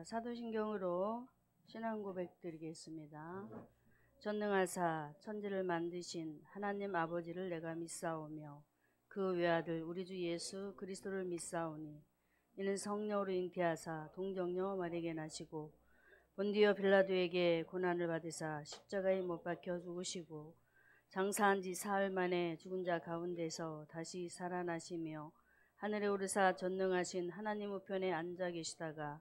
사도신경으로 신앙 고백 드리겠습니다. 전능하사 천지를 만드신 하나님 아버지를 내가 믿사오며 그 외아들 우리 주 예수 그리스도를 믿사오니 이는 성령으로 잉태하사 동정녀 마리아에게 나시고 본디오 빌라도에게 고난을 받으사 십자가에 못 박혀 죽으시고 장사한 지 사흘 만에 죽은 자 가운데서 다시 살아나시며 하늘에 오르사 전능하신 하나님 우편에 앉아 계시다가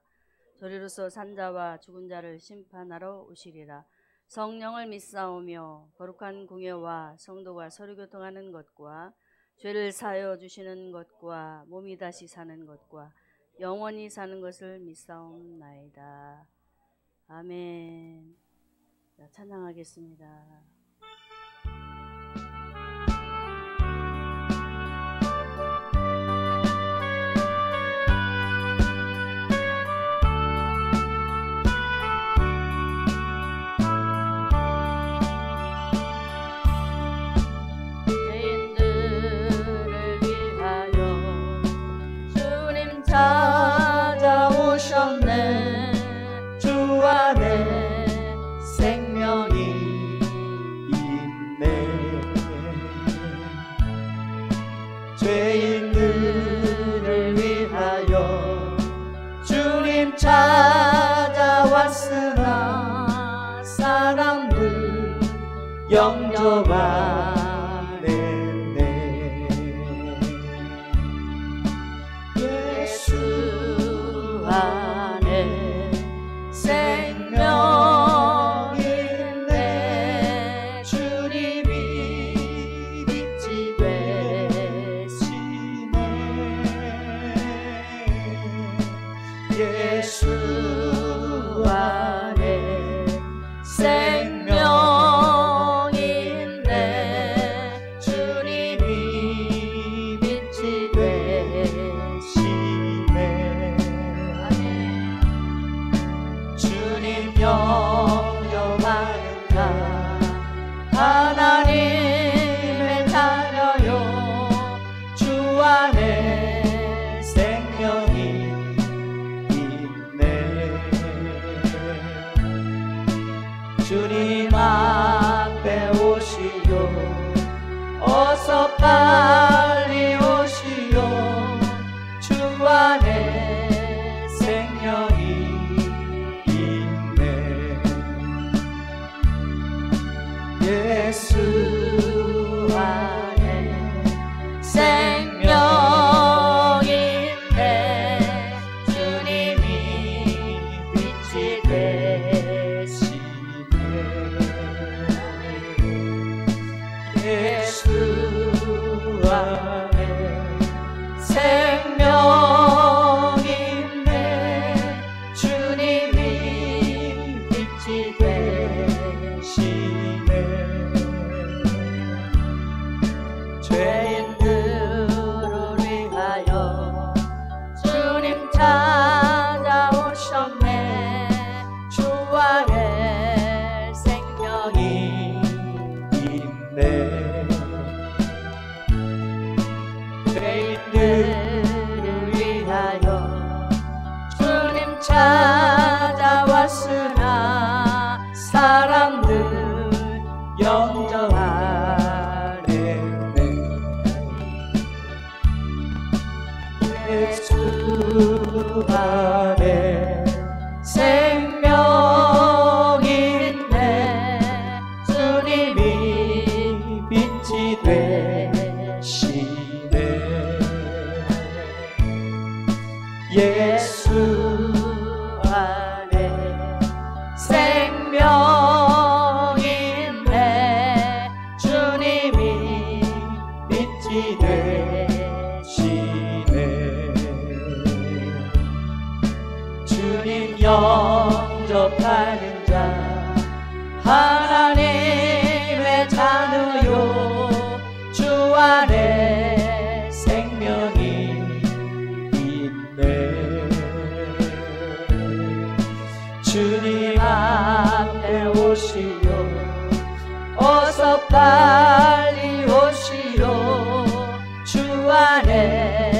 저리로서 산자와 죽은 자를 심판하러 오시리라. 성령을 믿사오며 거룩한 공예와 성도가 서로 교통하는 것과 죄를 사하여 주시는 것과 몸이 다시 사는 것과 영원히 사는 것을 믿사옵나이다. 아멘. 자, 찬양하겠습니다. 찾아오셨네. 주 안에 생명이 있네. 죄인들을 위하여 주님 찾아왔으나 사람들 영접하네. 안에 생명이 있네. 주님이 빛이 되시네. 예수 안에 생명이 있네. 주님이 빛이 되시네. 영접하는 자 하나님의 자녀요. 주 안에 생명이 있네. 주님 앞에 오시오. 어서 빨리 오시오. 주 안에 생명이 예수 안에 생명이 있네. 주님이 빛이 되시네. 예수 안에 생명이 있네. 주님이 빛이 되시네. 죄인들을 위하여 주님 찾아오셨네. 주 안에 생명이 있네. 죄인들을 위하여 주님 찾아왔으나 사람들 영접하네. 예수 안에 생명이 있네. 주님이 빛이 되시네. 예수 안에 생명이 있네. 주님이 빛이 되시네. 주님 영접하는 자 하나님의 자녀요. 주 안에 생명이 있네. 주님 앞에 오시오. 어서 빨리 오시오. 주 안에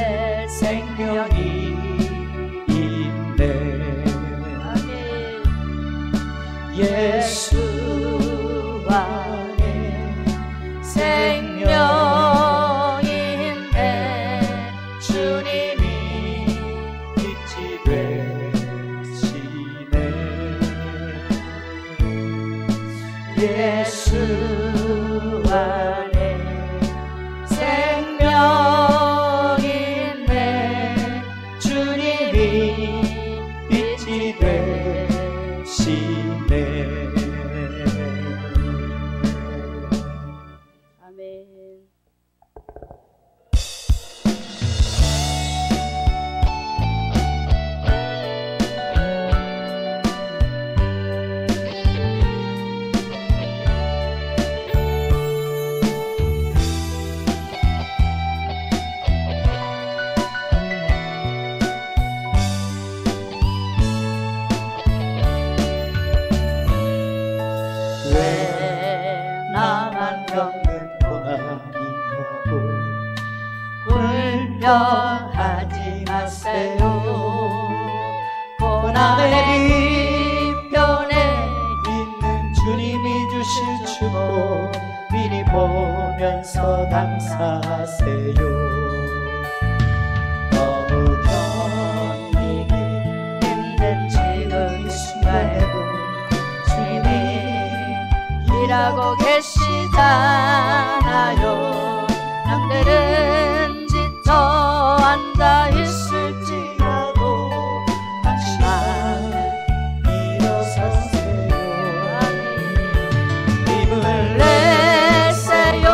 두려워하지 마세요. 고난의 뒤편에 있는 주님이 주실 축복 미리 보면서 감사하세요. 너무 견디기 힘든 지금 이 순간에도 주님이 일하고 계시잖아요. 남들은 지쳐 앉아 있을지라도 당신만 일어서세요. 힘을 내세요.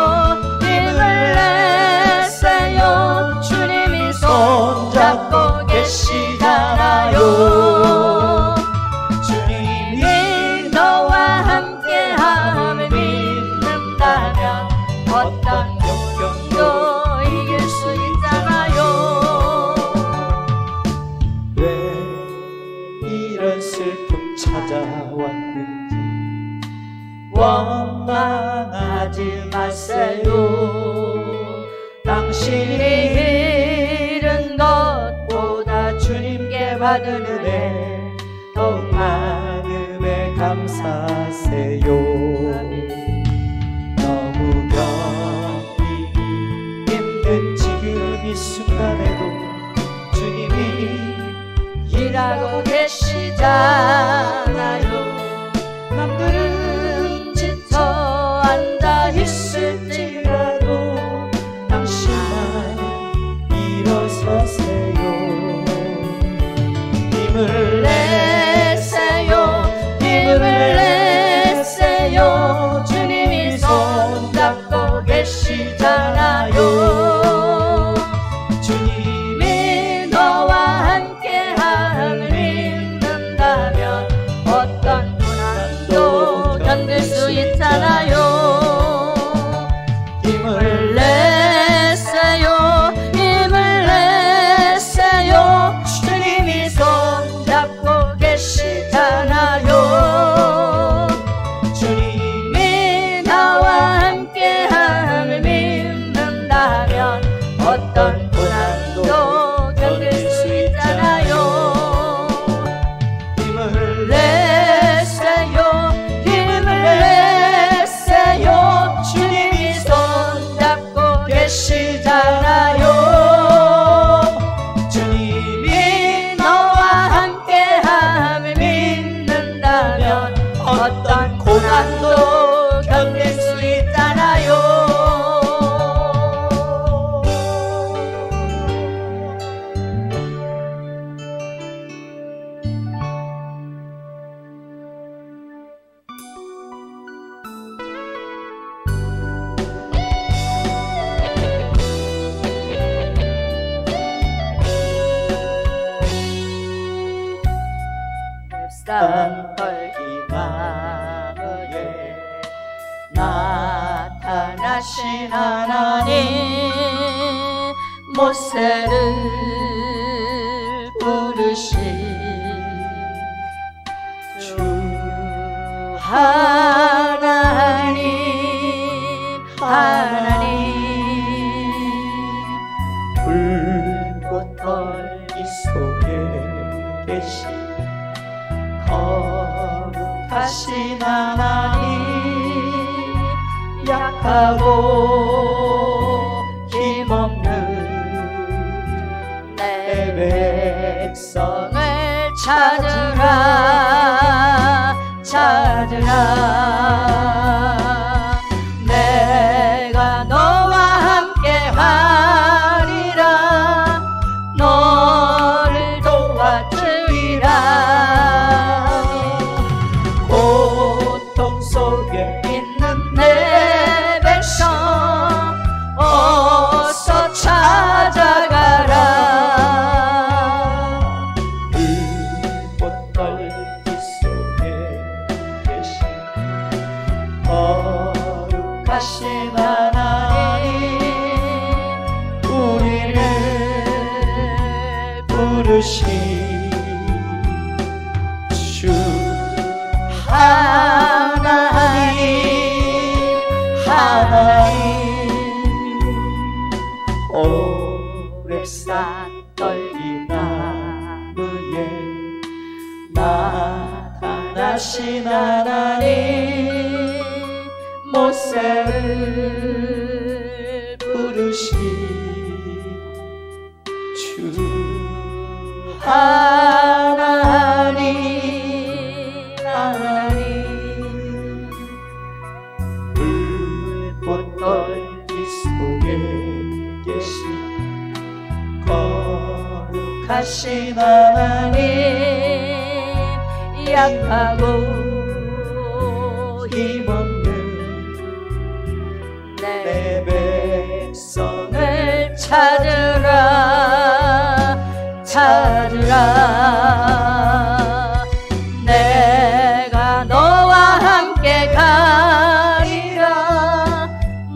힘을 내세요. 주님이 손잡고 계시잖아요. 주님이 너와 함께함을 믿는다면 어떤 역경도 이길 수 있잖아요. 왜 이런 슬픔 찾아왔는지 원망하지 마세요. 당신이 잃은 것보다 주님께 받은 은혜 더욱 많음에 감사하세요. 너무 견디기 힘든 지금 이 순간에도 주님이 일하고 계시잖아요. 남들은 지쳐 앉아 있을지라도 당신만 일어서세요. 힘을 내세요. 힘을 내세요. 주님이 손잡고 계시잖아요. 주님이 너와 함께함을 믿는다면 어떤 고난도 견딜 수 있잖아요. 힘을 내세요. 힘을 내세요. 주님이 손잡고 계시잖아요. 주님이 나와 함께함을 믿는다면 어떤 고난도 견딜 수 있잖아요. 힘을 내세요. 힘을 내세요. 주님이 손잡고 계시잖아요. 주님이 너와 함께함을 믿는다면 어떤 고난도 견딜 수 있잖아요. 산 헐기나무에 나타나신 하나님, 모세를 부르신 주 하나님, 불꽃 떨기 속에 계신 거룩하신 하나님, 약하고 힘없는 내 백성을 찾으라, 찾으라. 내가 너와 함께 하리라, 너를 도와주리라. 고통 속에 있는 내 백성 어서 찾아가라. 불꽃 떨기 속에 계신 거룩하신 하나님, 우리를 부르신 주 하나님, 오래 산 떨기 나무에 나타나신 하나님 모세를 부르신 주 하나님 하나님 불꽃 떨기 속에 계신 거룩하신 하나님 약하고 힘없는 내 백성을 찾으라 내가 너와 함께 가리라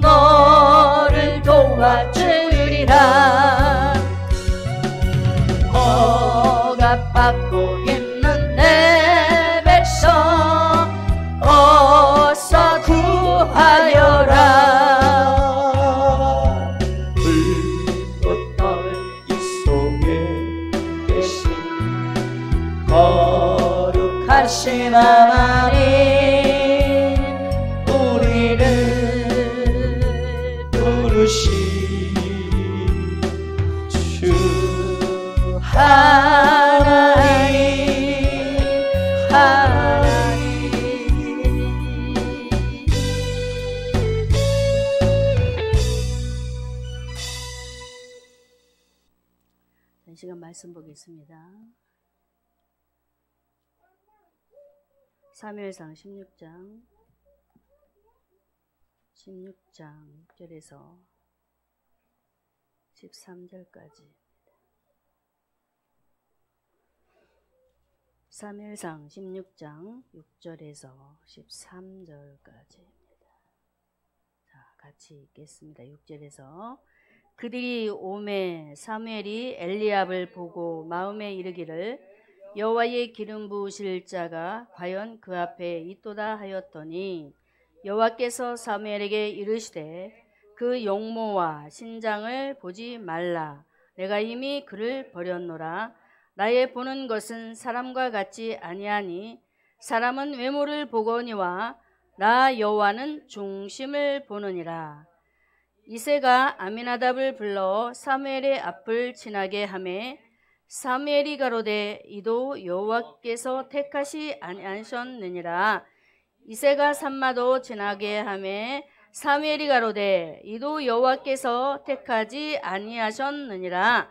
너를 도와주리라 억압받고 있는 내 백성 어서 구하여라 불꽃 떨기 속에 계신 거룩하신 하나님 우리를 부르신 주 하나님 하나님 이 시간 말씀 보겠습니다. 사무엘상 16장 6절에서 13절까지 사무엘상 16장 6절에서 13절까지입니다. 자, 같이 읽겠습니다. 6절에서 그들이 오매 사무엘이 엘리압을 보고 마음에 이르기를 여호와의 기름 부으실 자가 과연 그 앞에 있도다 하였더니 여호와께서 사무엘에게 이르시되 그 용모와 신장을 보지 말라 내가 이미 그를 버렸노라 나의 보는 것은 사람과 같지 아니하니 사람은 외모를 보거니와 나 여호와는 중심을 보느니라 이새가 아미나답을 불러 사무엘의 앞을 지나게 하매 사무엘이 가로되 이도 여호와께서 택하시 아니하셨느니라 이새가 산마도 지나게 하매 사무엘이 가로되 이도 여호와께서 택하지 아니하셨느니라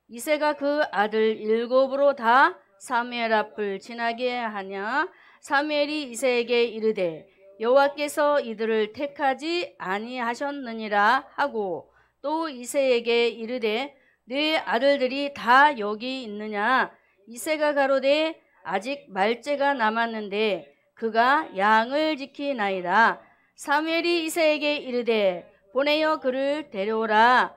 이새가 그 아들 7으로 다 사무엘 앞을 지나게 하냐 사무엘이 이새에게 이르되 여호와께서 이들을 택하지 아니하셨느니라 하고 또 이새에게 이르되 네 아들들이 다 여기 있느냐 이새가 가로되 아직 말째가 남았는데 그가 양을 지키나이다 사무엘이 이새에게 이르되 보내어 그를 데려오라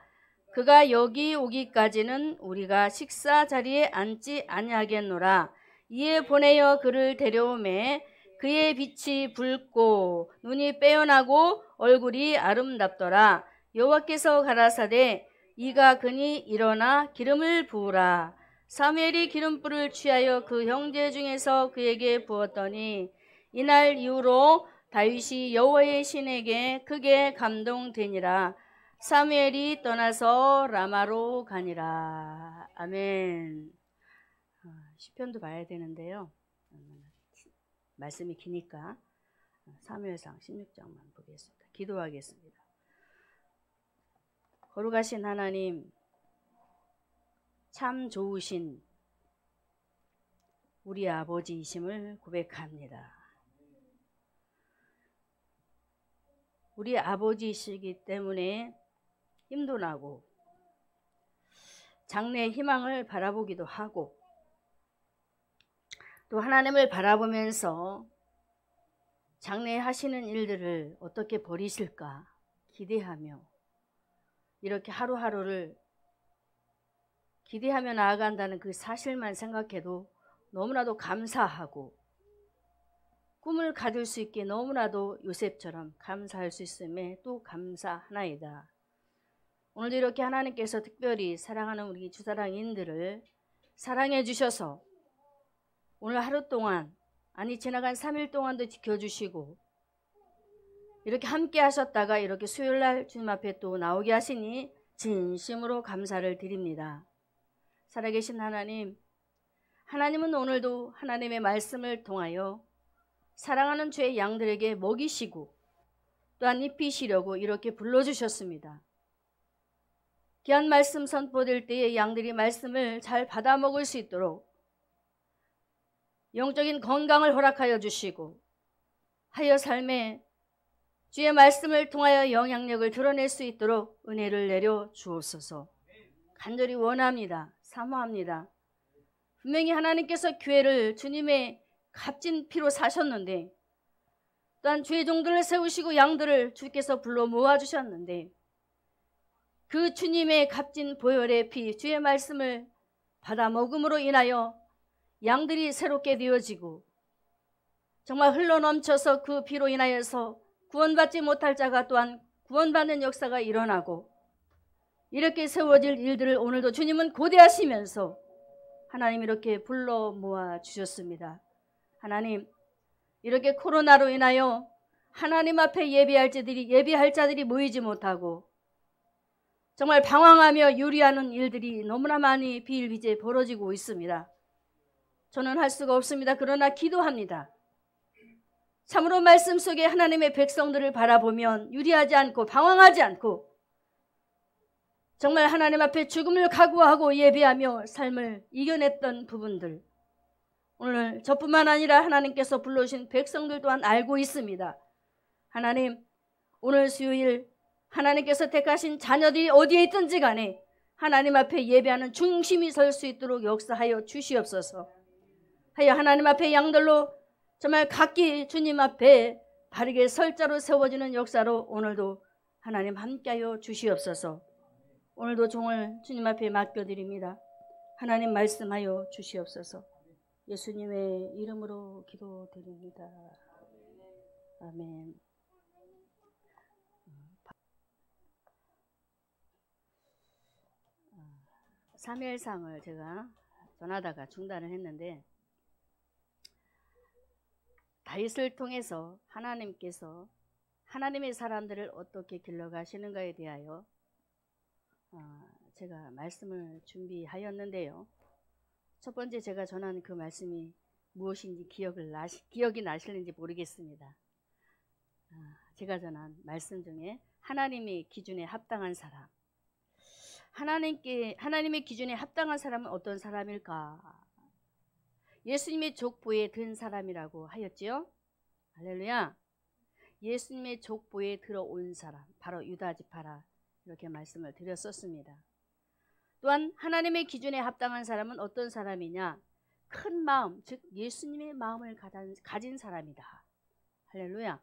그가 여기 오기까지는 우리가 식사 자리에 앉지 아니하겠노라 이에 보내어 그를 데려오매 그의 빛이 붉고 눈이 빼어나고 얼굴이 아름답더라 여호와께서 가라사대 이가 그니 일어나 기름을 부으라 사무엘이 기름불을 취하여 그 형제 중에서 그에게 부었더니 이날 이후로 다윗이 여호와의 신에게 크게 감동되니라 사무엘이 떠나서 라마로 가니라 아멘. 시편도 봐야 되는데요 말씀이 기니까 사무엘상 16장만 보겠습니다. 기도하겠습니다. 거룩하신 하나님 참 좋으신 우리 아버지이심을 고백합니다. 우리 아버지이시기 때문에 힘도 나고 장래의 희망을 바라보기도 하고 또 하나님을 바라보면서 장래에 하시는 일들을 어떻게 버리실까 기대하며 이렇게 하루하루를 기대하며 나아간다는 그 사실만 생각해도 너무나도 감사하고 꿈을 가질 수 있게 너무나도 요셉처럼 감사할 수 있음에 또 감사하나이다. 오늘도 이렇게 하나님께서 특별히 사랑하는 우리 주사랑인들을 사랑해 주셔서 오늘 하루 동안, 아니 지나간 3일 동안도 지켜주시고 이렇게 함께 하셨다가 이렇게 수요일날 주님 앞에 또 나오게 하시니 진심으로 감사를 드립니다. 살아계신 하나님, 하나님은 오늘도 하나님의 말씀을 통하여 사랑하는 주의 양들에게 먹이시고 또한 입히시려고 이렇게 불러주셨습니다. 귀한 말씀 선포될 때에 양들이 말씀을 잘 받아 먹을 수 있도록 영적인 건강을 허락하여 주시고 하여 삶에 주의 말씀을 통하여 영향력을 드러낼 수 있도록 은혜를 내려 주옵소서. 간절히 원합니다. 사모합니다. 분명히 하나님께서 교회를 주님의 값진 피로 사셨는데 또한 주의 종들을 세우시고 양들을 주께서 불러 모아주셨는데 그 주님의 값진 보혈의 피, 주의 말씀을 받아 먹음으로 인하여 양들이 새롭게 되어지고 정말 흘러넘쳐서 그 피로 인하여서 구원받지 못할 자가 또한 구원받는 역사가 일어나고 이렇게 세워질 일들을 오늘도 주님은 고대하시면서 하나님 이렇게 불러 모아 주셨습니다. 하나님, 이렇게 코로나로 인하여 하나님 앞에 예배할 자들이 모이지 못하고 정말 방황하며 유리하는 일들이 너무나 많이 비일비재 벌어지고 있습니다. 저는 할 수가 없습니다. 그러나 기도합니다. 참으로 말씀 속에 하나님의 백성들을 바라보면 유리하지 않고 방황하지 않고 정말 하나님 앞에 죽음을 각오하고 예배하며 삶을 이겨냈던 부분들, 오늘 저뿐만 아니라 하나님께서 불러주신 백성들 또한 알고 있습니다. 하나님, 오늘 수요일 하나님께서 택하신 자녀들이 어디에 있든지 간에 하나님 앞에 예배하는 중심이 설 수 있도록 역사하여 주시옵소서. 하여 하나님 앞에 양들로 정말 각기 주님 앞에 바르게 설자로 세워지는 역사로 오늘도 하나님 함께하여 주시옵소서. 오늘도 종을 주님 앞에 맡겨드립니다. 하나님 말씀하여 주시옵소서. 예수님의 이름으로 기도드립니다. 아멘. 사무엘상을 제가 전하다가 중단을 했는데 다윗을 통해서 하나님께서 하나님의 사람들을 어떻게 길러가시는가에 대하여 제가 말씀을 준비하였는데요. 첫 번째 제가 전한 그 말씀이 무엇인지 기억이 나실는지 모르겠습니다. 제가 전한 말씀 중에 하나님의 기준에 합당한 사람, 하나님의 기준에 합당한 사람은 어떤 사람일까? 예수님의 족보에 든 사람이라고 하였지요. 할렐루야. 예수님의 족보에 들어온 사람, 바로 유다 지파라, 이렇게 말씀을 드렸었습니다. 또한 하나님의 기준에 합당한 사람은 어떤 사람이냐? 큰 마음, 즉 예수님의 마음을 가진 사람이다. 할렐루야.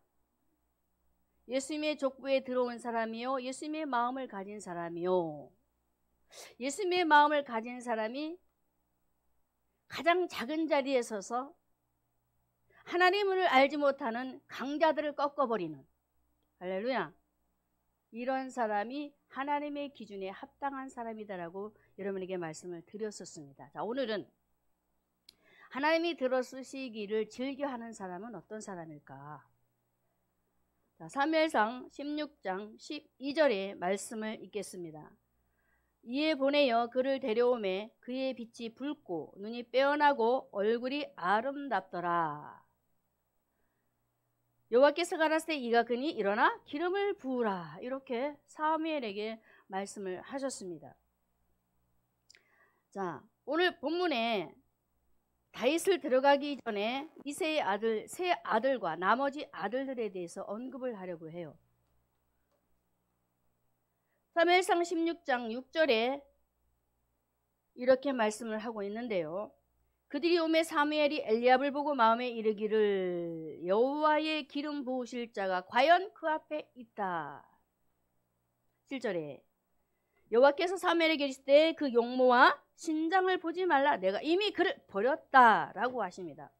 예수님의 족보에 들어온 사람이요, 예수님의 마음을 가진 사람이요. 예수님의 마음을 가진 사람이 가장 작은 자리에 서서 하나님을 알지 못하는 강자들을 꺾어버리는, 할렐루야, 이런 사람이 하나님의 기준에 합당한 사람이다라고 여러분에게 말씀을 드렸었습니다. 자, 오늘은 하나님이 들어쓰시기를 즐겨하는 사람은 어떤 사람일까? 자, 사무엘상 16장 12절의 말씀을 읽겠습니다. 이에 보내어 그를 데려오매 그의 빛이 붉고 눈이 빼어나고 얼굴이 아름답더라. 여호와께서 가라사대 이가 그니 일어나 기름을 부으라, 이렇게 사무엘에게 말씀을 하셨습니다. 자, 오늘 본문에 다윗을 들어가기 전에 이새의 아들, 세 아들과 나머지 아들들에 대해서 언급을 하려고 해요. 사무엘상 16장 6절에 이렇게 말씀을 하고 있는데요. 그들이 오매 사무엘이 엘리압을 보고 마음에 이르기를 여호와의 기름 부으실 자가 과연 그 앞에 있다. 7절에 여호와께서 사무엘에게 이르시되 그 용모와 신장을 보지 말라, 내가 이미 그를 버렸다 라고 하십니다.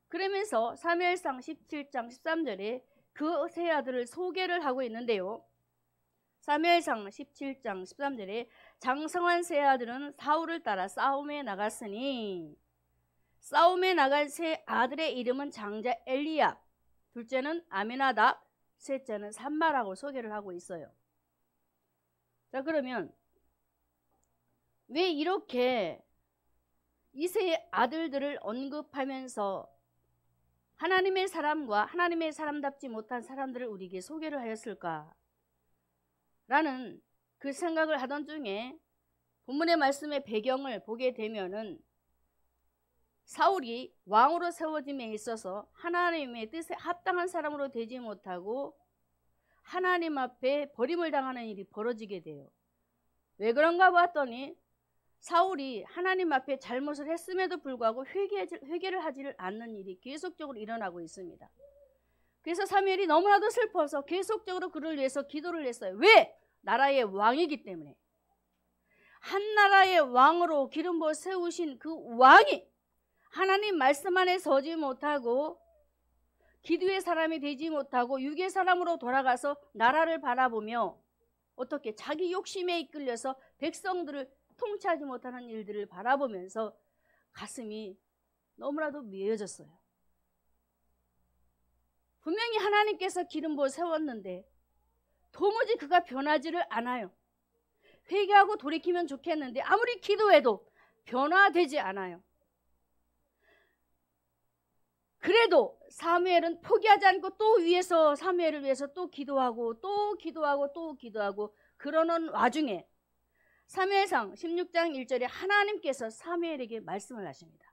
그러면서 사무엘상 17장 13절에 그 세 아들을 소개를 하고 있는데요. 사무엘상 17장 13절에 장성한 세 아들은 사울을 따라 싸움에 나갔으니 싸움에 나간 세 아들의 이름은 장자 엘리압, 둘째는 아미나답, 셋째는 삼마라고 소개를 하고 있어요. 자, 그러면 왜 이렇게 이 세 아들들을 언급하면서 하나님의 사람과 하나님의 사람답지 못한 사람들을 우리에게 소개를 하였을까? 라는 그 생각을 하던 중에 본문의 말씀의 배경을 보게 되면은 사울이 왕으로 세워짐에 있어서 하나님의 뜻에 합당한 사람으로 되지 못하고 하나님 앞에 버림을 당하는 일이 벌어지게 돼요. 왜 그런가 봤더니 사울이 하나님 앞에 잘못을 했음에도 불구하고 회개를 하지를 않는 일이 계속적으로 일어나고 있습니다. 그래서 사무엘이 너무나도 슬퍼서 계속적으로 그를 위해서 기도를 했어요. 왜? 나라의 왕이기 때문에. 한 나라의 왕으로 기름 부어 세우신 그 왕이 하나님 말씀 안에 서지 못하고 기도의 사람이 되지 못하고 육의 사람으로 돌아가서 나라를 바라보며 어떻게 자기 욕심에 이끌려서 백성들을 통치하지 못하는 일들을 바라보면서 가슴이 너무나도 미어졌어요. 분명히 하나님께서 기름 부어 세웠는데 도무지 그가 변하지를 않아요. 회개하고 돌이키면 좋겠는데 아무리 기도해도 변화되지 않아요. 그래도 사무엘은 포기하지 않고 또 위에서 사무엘을 위해서 또 기도하고 또 기도하고 또 기도하고 그러는 와중에 사무엘상 16장 1절에 하나님께서 사무엘에게 말씀을 하십니다.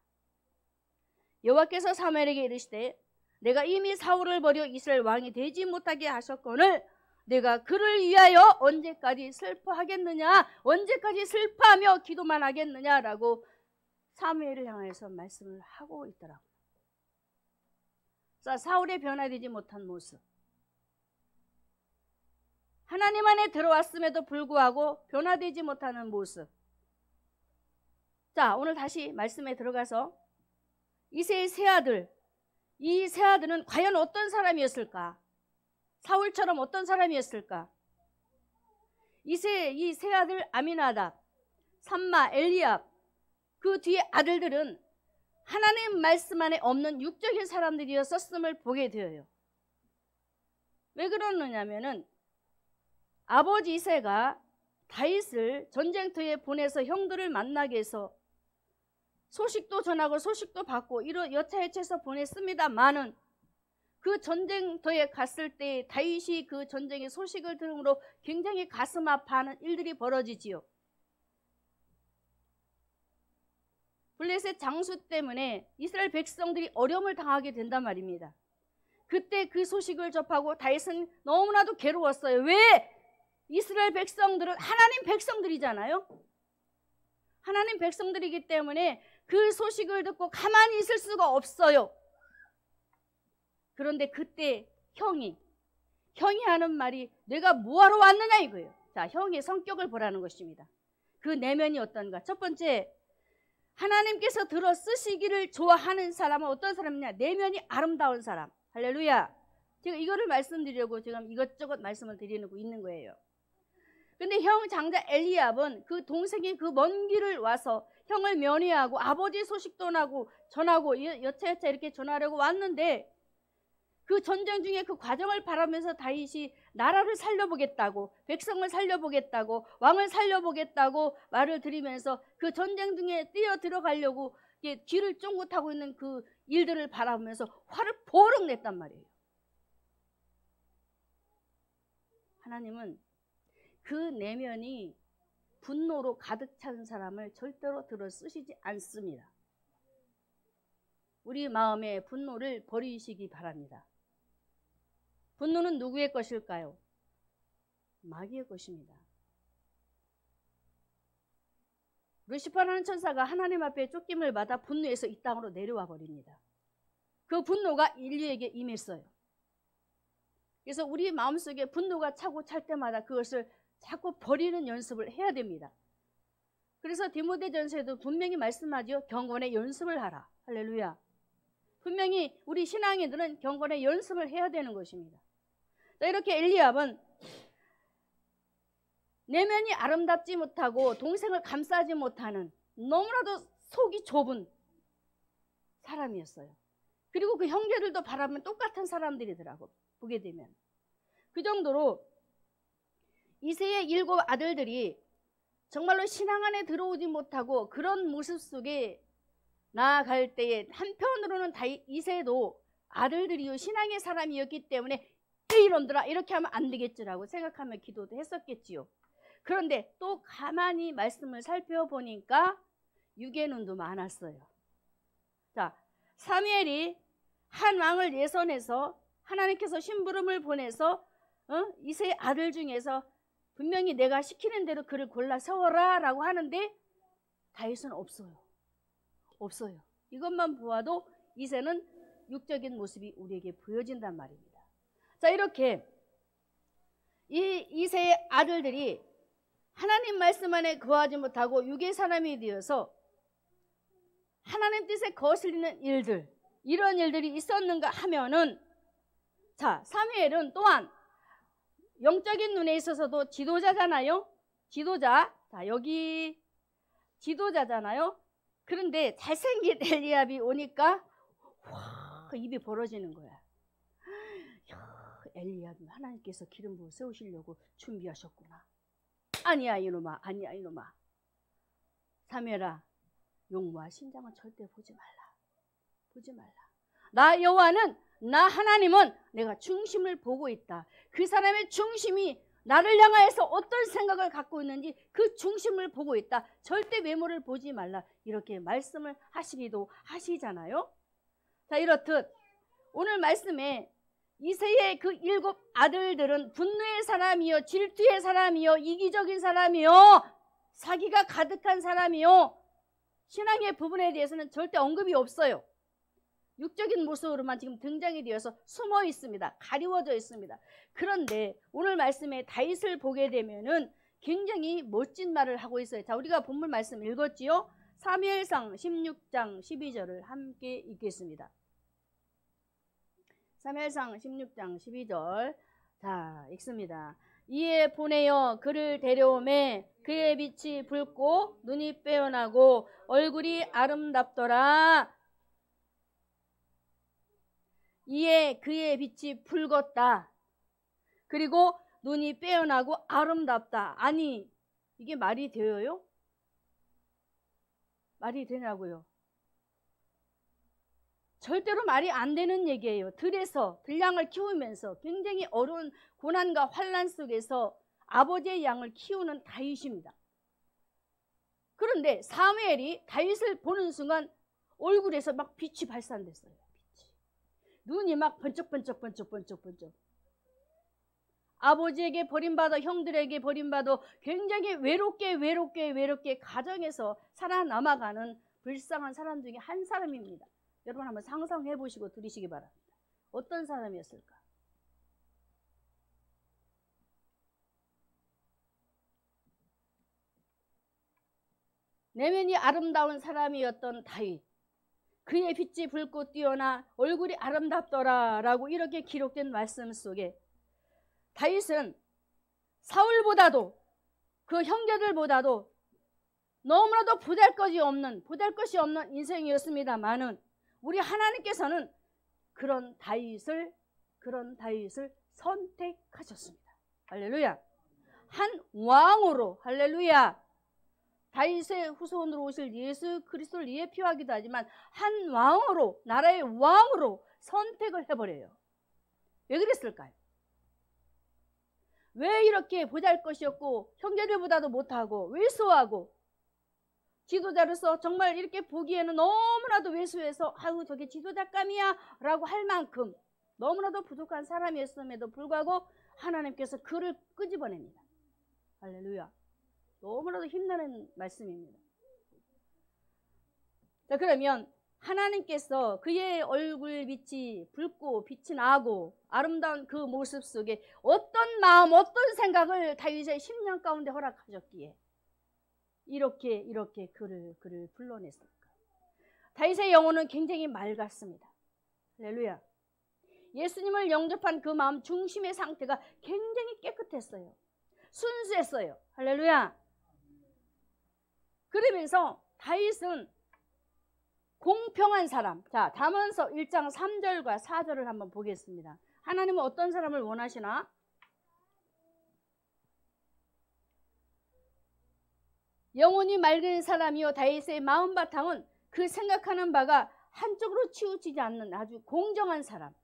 여호와께서 사무엘에게 이르시되 내가 이미 사울을 버려 이스라엘 왕이 되지 못하게 하셨거늘 내가 그를 위하여 언제까지 슬퍼하겠느냐, 언제까지 슬퍼하며 기도만 하겠느냐라고 사무엘을 향해서 말씀을 하고 있더라고요. 자, 사울의 변화되지 못한 모습, 하나님 안에 들어왔음에도 불구하고 변화되지 못하는 모습. 자, 오늘 다시 말씀에 들어가서 이새의 세 아들, 이 세 아들은 과연 어떤 사람이었을까? 사울처럼 어떤 사람이었을까? 이 세 아들 아미나답, 삼마, 엘리압, 그 뒤에 아들들은 하나님 말씀 안에 없는 육적인 사람들이었음을 보게 되어요. 왜 그러느냐면은 아버지 이새가 다윗을 전쟁터에 보내서 형들을 만나게 해서 소식도 전하고 소식도 받고 이런 여차여차해서 보냈습니다만은 그 전쟁터에 갔을 때 다윗이 그 전쟁의 소식을 들음으로 굉장히 가슴 아파하는 일들이 벌어지지요. 블레셋 장수 때문에 이스라엘 백성들이 어려움을 당하게 된단 말입니다. 그때 그 소식을 접하고 다윗은 너무나도 괴로웠어요. 왜? 이스라엘 백성들은 하나님 백성들이잖아요. 하나님 백성들이기 때문에 그 소식을 듣고 가만히 있을 수가 없어요. 그런데 그때 형이 하는 말이 내가 뭐하러 왔느냐 이거예요. 자, 형의 성격을 보라는 것입니다. 그 내면이 어떤가? 첫 번째, 하나님께서 들어 쓰시기를 좋아하는 사람은 어떤 사람이냐? 내면이 아름다운 사람. 할렐루야. 제가 이거를 말씀드리려고 지금 이것저것 말씀을 드리고 있는 거예요. 근데 형 장자 엘리압은 그 동생이 그 먼 길을 와서 형을 면회하고 아버지 소식도 전하고 여차여차 이렇게 전하려고 왔는데 그 전쟁 중에 그 과정을 바라면서 다윗이 나라를 살려보겠다고, 백성을 살려보겠다고, 왕을 살려보겠다고 말을 드리면서 그 전쟁 중에 뛰어 들어가려고 뒤를 쫑긋하고 있는 그 일들을 바라보면서 화를 보르륵 냈단 말이에요. 하나님은 그 내면이 분노로 가득 찬 사람을 절대로 들어 쓰시지 않습니다. 우리 마음의 분노를 버리시기 바랍니다. 분노는 누구의 것일까요? 마귀의 것입니다. 루시퍼라는 천사가 하나님 앞에 쫓김을 받아 분노해서 이 땅으로 내려와 버립니다. 그 분노가 인류에게 임했어요. 그래서 우리 마음속에 분노가 차고 찰 때마다 그것을 자꾸 버리는 연습을 해야 됩니다. 그래서 디모데전서에도 분명히 말씀하죠. 경건의 연습을 하라. 할렐루야. 분명히 우리 신앙인들은 경건의 연습을 해야 되는 것입니다. 자, 이렇게 엘리압은 내면이 아름답지 못하고 동생을 감싸지 못하는 너무나도 속이 좁은 사람이었어요. 그리고 그 형제들도 바라보면 똑같은 사람들이더라고, 보게 되면. 그 정도로 이새의 7 아들들이 정말로 신앙 안에 들어오지 못하고 그런 모습 속에 나아갈 때에 한편으로는 이새도 아들들이요 신앙의 사람이었기 때문에 이놈들아 이렇게 하면 안 되겠지라고 생각하며 기도도 했었겠지요. 그런데 또 가만히 말씀을 살펴보니까 유괴눈도 많았어요. 자, 사무엘이 한 왕을 예선해서 하나님께서 심부름을 보내서 이새의 아들 중에서 분명히 내가 시키는 대로 그를 골라 세워라 라고 하는데 다윗은 없어요. 이것만 보아도 이새는 육적인 모습이 우리에게 보여진단 말입니다. 자, 이렇게 이 이새의 아들들이 하나님 말씀 안에 거하지 못하고 육의 사람이 되어서 하나님 뜻에 거슬리는 일들, 이런 일들이 있었는가 하면은, 자, 사무엘은 또한 영적인 눈에 있어서도 지도자잖아요. 지도자. 자, 여기 지도자잖아요. 그런데 잘생긴 엘리압이 오니까 와, 입이 벌어지는 거야. 야, 엘리압이 하나님께서 기름 부어 세우시려고 준비하셨구나. 아니야 이놈아, 아니야 이놈아. 사무엘아, 용모와 신장은 절대 보지 말라. 나 여호와는, 나 하나님은 내가 중심을 보고 있다. 그 사람의 중심이 나를 향하여서 어떤 생각을 갖고 있는지 그 중심을 보고 있다. 절대 외모를 보지 말라. 이렇게 말씀을 하시기도 하시잖아요. 자, 이렇듯 오늘 말씀에 이새의 그 7 아들들은 분노의 사람이요, 질투의 사람이요, 이기적인 사람이요, 사기가 가득한 사람이요, 신앙의 부분에 대해서는 절대 언급이 없어요. 육적인 모습으로만 지금 등장이 되어서 숨어 있습니다. 가리워져 있습니다. 그런데 오늘 말씀에 다윗을 보게 되면은 굉장히 멋진 말을 하고 있어요. 자, 우리가 본문 말씀 읽었지요? 사무엘상 16장 12절을 함께 읽겠습니다. 사무엘상 16장 12절. 자, 읽습니다. 이에 보내어 그를 데려오매 그의 빛이 붉고 눈이 빼어나고 얼굴이 아름답더라. 이에 그의 빛이 붉었다. 그리고 눈이 빼어나고 아름답다. 아니, 이게 말이 되어요? 말이 되냐고요? 절대로 말이 안 되는 얘기예요. 들에서 들량을 키우면서 굉장히 어려운 고난과 환난 속에서 아버지의 양을 키우는 다윗입니다. 그런데 사무엘이 다윗을 보는 순간 얼굴에서 막 빛이 발산됐어요. 눈이 막 번쩍번쩍. 아버지에게 버림받아 형들에게 버림받아 굉장히 외롭게 가정에서 살아남아가는 불쌍한 사람 중에 한 사람입니다. 여러분 한번 상상해 보시고 들으시기 바랍니다. 어떤 사람이었을까? 내면이 아름다운 사람이었던 다윗. 그의 빛이 붉고 뛰어나 얼굴이 아름답더라 라고 이렇게 기록된 말씀 속에 다윗은 사울보다도 그 형제들보다도 너무나도 보잘것이 없는 인생이었습니다만은 우리 하나님께서는 그런 다윗을 선택하셨습니다. 할렐루야. 한 왕으로, 할렐루야, 다윗의 후손으로 오실 예수 그리스도를 예표하기도 하지만 한 왕으로, 나라의 왕으로 선택을 해버려요. 왜 그랬을까요? 왜 이렇게 보잘것이 없고 형제들보다도 못하고 왜소하고 지도자로서 정말 이렇게 보기에는 너무나도 왜소해서 아유 저게 지도자감이야 라고 할 만큼 너무나도 부족한 사람이었음에도 불구하고 하나님께서 그를 끄집어냅니다. 할렐루야. 너무나도 힘나는 말씀입니다. 자, 그러면 하나님께서 그의 얼굴 빛이 붉고 빛이 나고 아름다운 그 모습 속에 어떤 마음, 어떤 생각을 다윗의 심령 가운데 허락하셨기에 이렇게 그를 불러냈을까? 다윗의 영혼은 굉장히 맑았습니다. 할렐루야. 예수님을 영접한 그 마음 중심의 상태가 굉장히 깨끗했어요. 순수했어요. 할렐루야. 그러면서 다윗은 공평한 사람. 자, 잠언서 1장 3절과 4절을 한번 보겠습니다. 하나님은 어떤 사람을 원하시나? 영혼이 맑은 사람이요 다윗의 마음 바탕은 그 생각하는 바가 한쪽으로 치우치지 않는 아주 공정한 사람,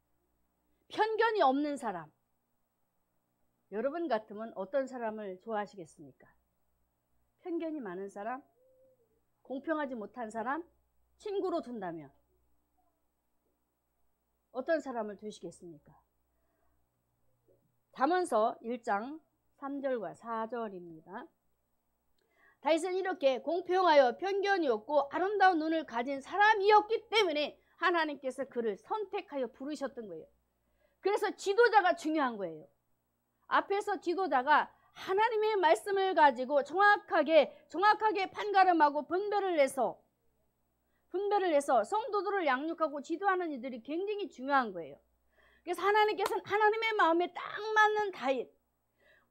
편견이 없는 사람. 여러분 같으면 어떤 사람을 좋아하시겠습니까? 편견이 많은 사람, 공평하지 못한 사람, 친구로 둔다면 어떤 사람을 두시겠습니까? 잠언서 1장 3절과 4절입니다. 다윗은 이렇게 공평하여 편견이 없고 아름다운 눈을 가진 사람이었기 때문에 하나님께서 그를 선택하여 부르셨던 거예요. 그래서 지도자가 중요한 거예요. 앞에서 지도자가 하나님의 말씀을 가지고 정확하게 판가름하고 분별을 해서 성도들을 양육하고 지도하는 이들이 굉장히 중요한 거예요. 그래서 하나님께서는 하나님의 마음에 딱 맞는 다윗,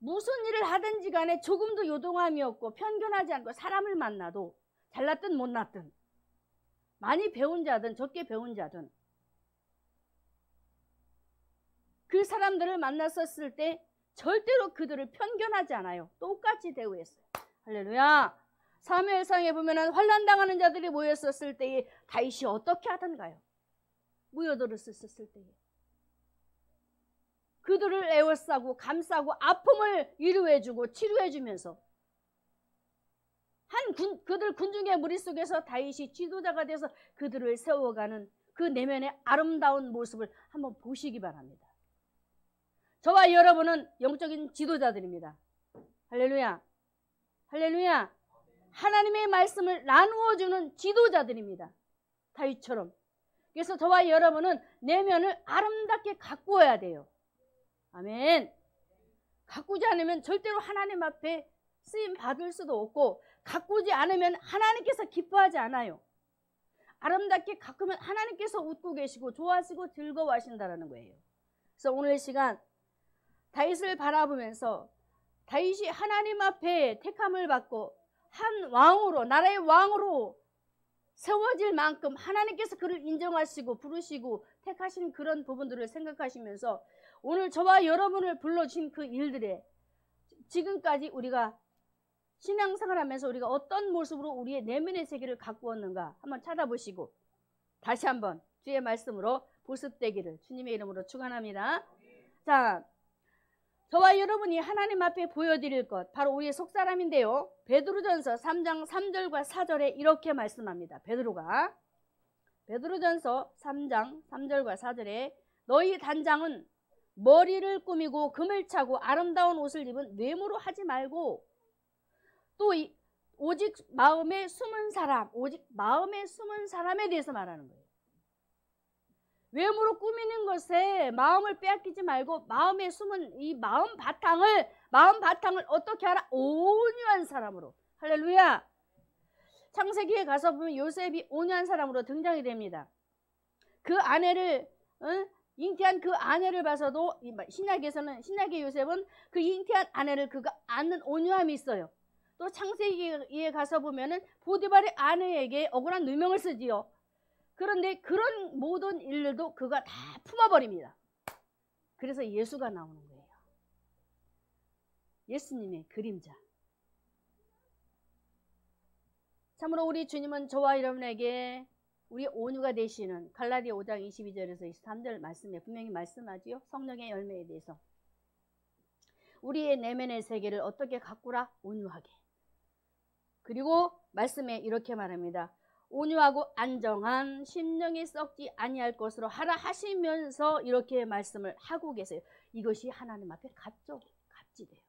무슨 일을 하든지 간에 조금도 요동함이 없고 편견하지 않고 사람을 만나도 잘났든 못났든 많이 배운 자든 적게 배운 자든 그 사람들을 만났었을 때 절대로 그들을 편견하지 않아요. 똑같이 대우했어요. 할렐루야. 사무엘상에 보면은 환난당하는 자들이 모였었을 때에 다윗이 어떻게 하던가요? 모여들었었을 때에 그들을 에워싸고 감싸고 아픔을 위로해주고 치료해주면서 그들 군중의 무리 속에서 다윗이 지도자가 돼서 그들을 세워가는 그 내면의 아름다운 모습을 한번 보시기 바랍니다. 저와 여러분은 영적인 지도자들입니다. 할렐루야. 할렐루야. 하나님의 말씀을 나누어주는 지도자들입니다. 다윗처럼. 그래서 저와 여러분은 내면을 아름답게 가꾸어야 돼요. 아멘. 가꾸지 않으면 절대로 하나님 앞에 쓰임 받을 수도 없고, 가꾸지 않으면 하나님께서 기뻐하지 않아요. 아름답게 가꾸면 하나님께서 웃고 계시고 좋아하시고 즐거워하신다는 거예요. 그래서 오늘 시간 다윗을 바라보면서 다윗이 하나님 앞에 택함을 받고 한 왕으로, 나라의 왕으로 세워질 만큼 하나님께서 그를 인정하시고 부르시고 택하신 그런 부분들을 생각하시면서 오늘 저와 여러분을 불러주신 그 일들에 지금까지 우리가 신앙생활하면서 우리가 어떤 모습으로 우리의 내면의 세계를 가꾸었는가 한번 찾아보시고 다시 한번 주의 말씀으로 보습되기를 주님의 이름으로 축원합니다. 자, 저와 여러분이 하나님 앞에 보여드릴 것 바로 우리의 속사람인데요. 베드로전서 3장 3절과 4절에 이렇게 말씀합니다. 베드로전서 3장 3절과 4절에 너희 단장은 머리를 꾸미고 금을 차고 아름다운 옷을 입은 외모로 하지 말고 또 오직 마음에 숨은 사람에 대해서 말하는 거예요. 외모로 꾸미는 것에 마음을 빼앗기지 말고 마음에 숨은 이 마음 바탕을 어떻게 하라? 온유한 사람으로. 할렐루야. 창세기에 가서 보면 요셉이 온유한 사람으로 등장이 됩니다. 그 아내를 잉태한 그 아내를 봐서도 신약의 요셉은 그 잉태한 아내를 그가 안는 온유함이 있어요. 또 창세기에 가서 보면은 보디발의 아내에게 억울한 누명을 쓰지요. 그런데 그런 모든 일들도 그가 다 품어버립니다. 그래서 예수가 나오는 거예요. 예수님의 그림자. 참으로 우리 주님은 저와 여러분에게 우리 온유가 되시는 갈라디아 5장 22절에서 23절 말씀에 분명히 말씀하지요. 성령의 열매에 대해서. 우리의 내면의 세계를 어떻게 가꾸라? 온유하게. 그리고 말씀에 이렇게 말합니다. 온유하고 안정한 심령이 썩지 아니할 것으로 하라 하시면서 이렇게 말씀을 하고 계세요. 이것이 하나님 앞에 값지돼요.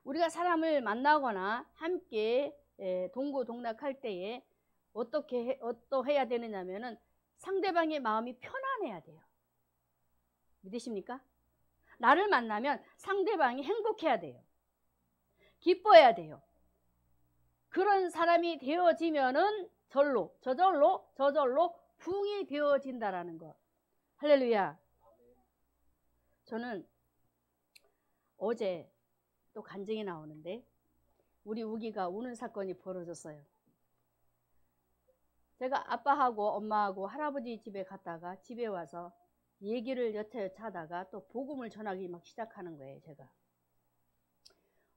우리가 사람을 만나거나 함께 동고동락할 때에 어떠해야 되느냐면은 상대방의 마음이 편안해야 돼요. 믿으십니까? 나를 만나면 상대방이 행복해야 돼요. 기뻐해야 돼요. 그런 사람이 되어지면은 저절로 부흥이 되어진다라는 것. 할렐루야. 저는 어제 또 간증이 나오는데 우리 우기가 우는 사건이 벌어졌어요. 제가 아빠하고 엄마하고 할아버지 집에 갔다가 집에 와서 얘기를 여차여차 하다가 또 복음을 전하기 막 시작하는 거예요. 제가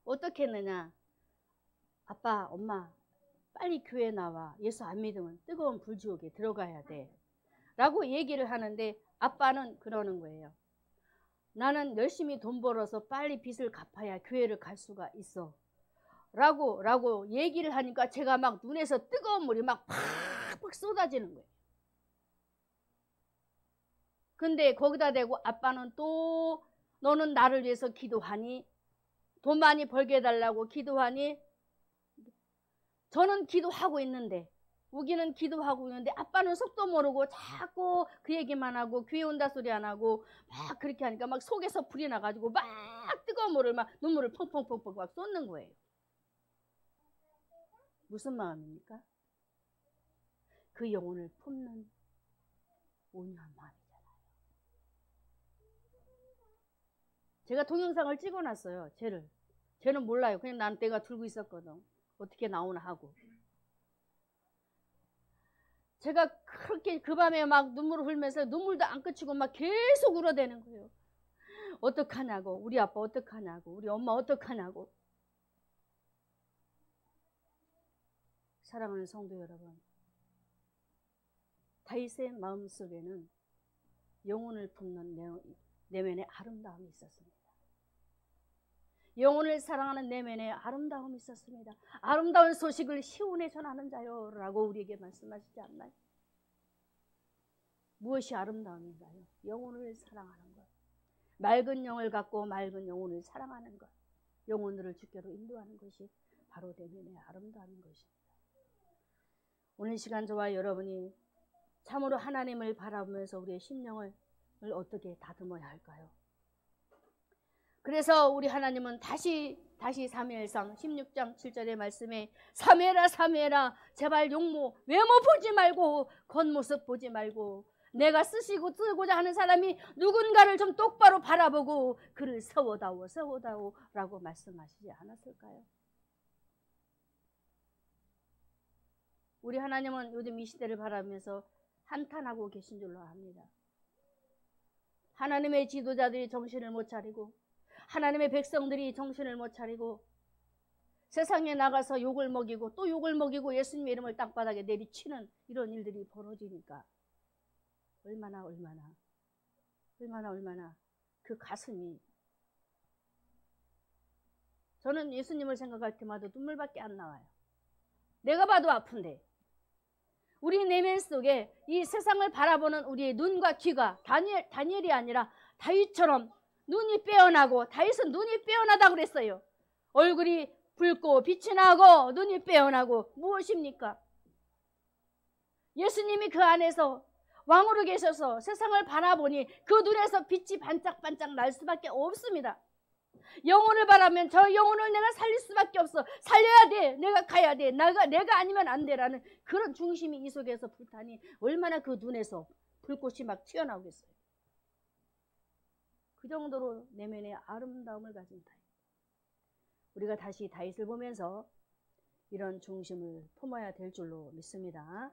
어떻게 했느냐, 아빠 엄마 빨리 교회 나와, 예수 안 믿으면 뜨거운 불지옥에 들어가야 돼 라고 얘기를 하는데 아빠는 그러는 거예요. 나는 열심히 돈 벌어서 빨리 빚을 갚아야 교회를 갈 수가 있어 라고 얘기를 하니까 제가 막 눈에서 뜨거운 물이 막 팍팍 쏟아지는 거예요. 근데 거기다 대고 아빠는 또 너는 나를 위해서 기도하니, 돈 많이 벌게 해달라고 기도하니, 저는 기도하고 있는데, 우기는 기도하고 있는데 아빠는 속도 모르고 자꾸 그 얘기만 하고 교회 온다 소리 안 하고 막 그렇게 하니까 막 속에서 불이 나가지고 막 뜨거운 물을 막 눈물을 펑펑펑펑 막 쏟는 거예요. 무슨 마음입니까? 그 영혼을 품는 온유한 마음이잖아요. 제가 동영상을 찍어놨어요. 쟤는 몰라요. 그냥 난 내가 들고 있었거든. 어떻게 나오나 하고. 제가 그렇게 그 밤에 막 눈물을 흘면서 눈물도 안 그치고 막 계속 울어대는 거예요. 어떡하냐고, 우리 아빠 어떡하냐고, 우리 엄마 어떡하냐고. 사랑하는 성도 여러분, 다윗의 마음속에는 영혼을 품는 내면의 아름다움이 있었습니다. 영혼을 사랑하는 내면의 아름다움이 있었습니다. 아름다운 소식을 시온에 전하는 자요 라고 우리에게 말씀하시지 않나요? 무엇이 아름다움인가요? 영혼을 사랑하는 것, 맑은 영을 갖고 맑은 영혼을 사랑하는 것, 영혼들을 주께로 인도하는 것이 바로 내면의 아름다움인 것입니다. 오늘 시간 저와 여러분이 참으로 하나님을 바라보면서 우리의 심령을 어떻게 다듬어야 할까요? 그래서 우리 하나님은 다시 사무엘상 16장 7절의 말씀에 사무엘아 제발 외모 보지 말고 겉모습 보지 말고 내가 쓰고자 하는 사람이 누군가를 좀 똑바로 바라보고 그를 세워다오 라고 말씀하시지 않았을까요? 우리 하나님은 요즘 이 시대를 바라보면서 한탄하고 계신 줄로 압니다. 하나님의 지도자들이 정신을 못 차리고 하나님의 백성들이 정신을 못 차리고 세상에 나가서 욕을 먹이고 또 욕을 먹이고 예수님의 이름을 땅바닥에 내리치는 이런 일들이 벌어지니까 얼마나 그 가슴이, 저는 예수님을 생각할 때마다 눈물밖에 안 나와요. 내가 봐도 아픈데 우리 내면 속에 이 세상을 바라보는 우리의 눈과 귀가 다니엘이 아니라 다윗처럼 눈이 빼어나고, 다윗은 눈이 빼어나다고 그랬어요. 얼굴이 붉고 빛이 나고 눈이 빼어나고 무엇입니까? 예수님이 그 안에서 왕으로 계셔서 세상을 바라보니 그 눈에서 빛이 반짝반짝 날 수밖에 없습니다. 영혼을 바라면 저 영혼을 내가 살릴 수밖에 없어. 살려야 돼. 내가 가야 돼. 내가 아니면 안 돼라는 그런 중심이 이 속에서 불타니 얼마나 그 눈에서 불꽃이 막 튀어나오겠어요. 그 정도로 내면의 아름다움을 가진 다윗. 우리가 다시 다윗을 보면서 이런 중심을 품어야 될 줄로 믿습니다.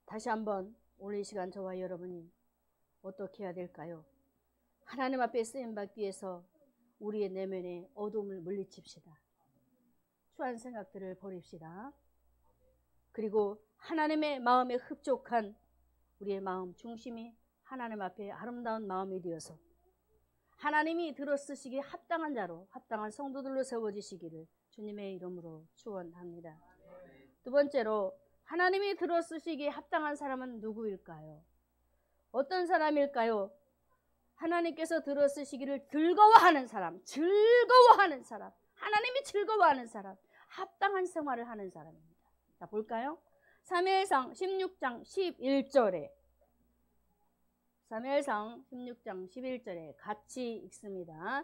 다시 한번 오늘 이 시간 저와 여러분이 어떻게 해야 될까요? 하나님 앞에 쓰임받기 위해서 우리의 내면의 어둠을 물리칩시다. 추한 생각들을 버립시다. 그리고 하나님의 마음에 흡족한 우리의 마음 중심이 하나님 앞에 아름다운 마음이 되어서 하나님이 들어쓰시기에 합당한 자로, 합당한 성도들로 세워지시기를 주님의 이름으로 축원합니다. 두 번째로, 하나님이 들어쓰시기에 합당한 사람은 누구일까요? 어떤 사람일까요? 하나님께서 들어쓰시기를 즐거워하는 사람, 하나님이 즐거워하는 사람, 합당한 생활을 하는 사람입니다. 자, 볼까요? 사무엘상 16장 11절에 같이 읽습니다.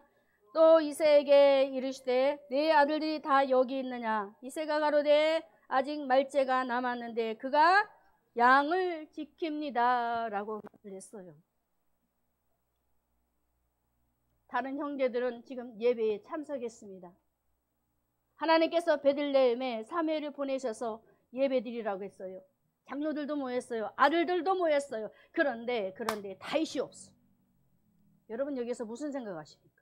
또 이새에게 이르시되 내 아들들이 다 여기 있느냐? 이새가 가로되 아직 말째가 남았는데 그가 양을 지킵니다 라고 말을 했어요. 다른 형제들은 지금 예배에 참석했습니다. 하나님께서 베들레헴에 사무엘을 보내셔서 예배드리라고 했어요. 장로들도 모였어요. 아들들도 모였어요. 그런데 다윗이 없어. 여러분 여기서 무슨 생각하십니까?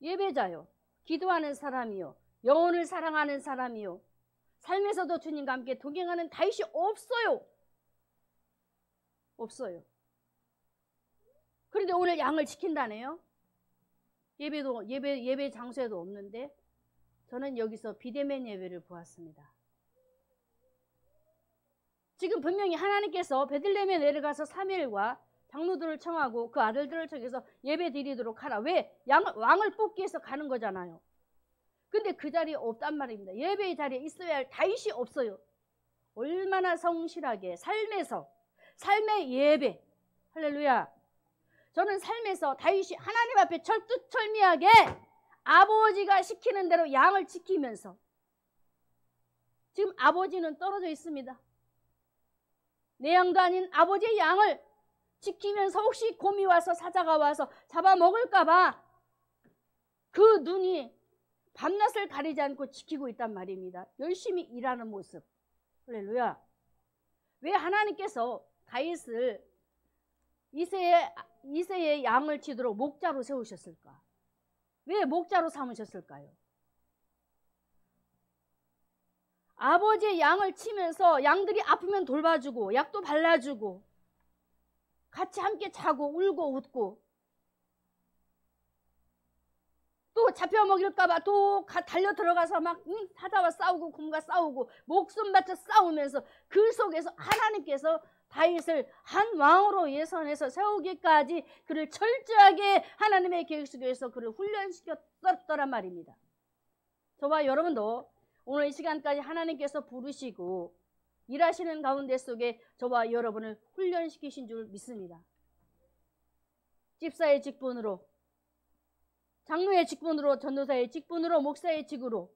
예배자요, 기도하는 사람이요, 영혼을 사랑하는 사람이요, 삶에서도 주님과 함께 동행하는 다윗이 없어요. 없어요. 그런데 오늘 양을 지킨다네요. 예배 장소에도 없는데 저는 여기서 비대면 예배를 보았습니다. 지금 분명히 하나님께서 베들레헴에 내려가서 사무엘과 장로들을 청하고 그 아들들을 청해서 예배 드리도록 하라. 왜? 왕을 뽑기 위해서 가는 거잖아요. 근데 그 자리에 없단 말입니다. 예배의 자리에 있어야 할 다윗이 없어요. 얼마나 성실하게 삶의 예배, 할렐루야. 저는 삶에서 다윗이 하나님 앞에 철두철미하게 아버지가 시키는 대로 양을 지키면서, 지금 아버지는 떨어져 있습니다. 내 양도 아닌 아버지의 양을 지키면서 혹시 곰이 와서 사자가 와서 잡아먹을까봐 그 눈이 밤낮을 가리지 않고 지키고 있단 말입니다. 열심히 일하는 모습. 할렐루야. 왜 하나님께서 다윗을 이새의 양을 치도록 목자로 세우셨을까? 왜 목자로 삼으셨을까요? 아버지의 양을 치면서 양들이 아프면 돌봐주고 약도 발라주고 같이 함께 자고 울고 웃고, 또 잡혀먹일까봐 또 달려 들어가서 막 사자와 싸우고 곰과 싸우고 목숨 바쳐 싸우면서 그 속에서 하나님께서 다윗을 한 왕으로 예선해서 세우기까지 그를 철저하게 하나님의 계획 속에서 그를 훈련시켰더란 말입니다. 저와 여러분도 오늘 이 시간까지 하나님께서 부르시고 일하시는 가운데 속에 저와 여러분을 훈련시키신 줄 믿습니다. 집사의 직분으로, 장로의 직분으로, 전도사의 직분으로, 목사의 직으로,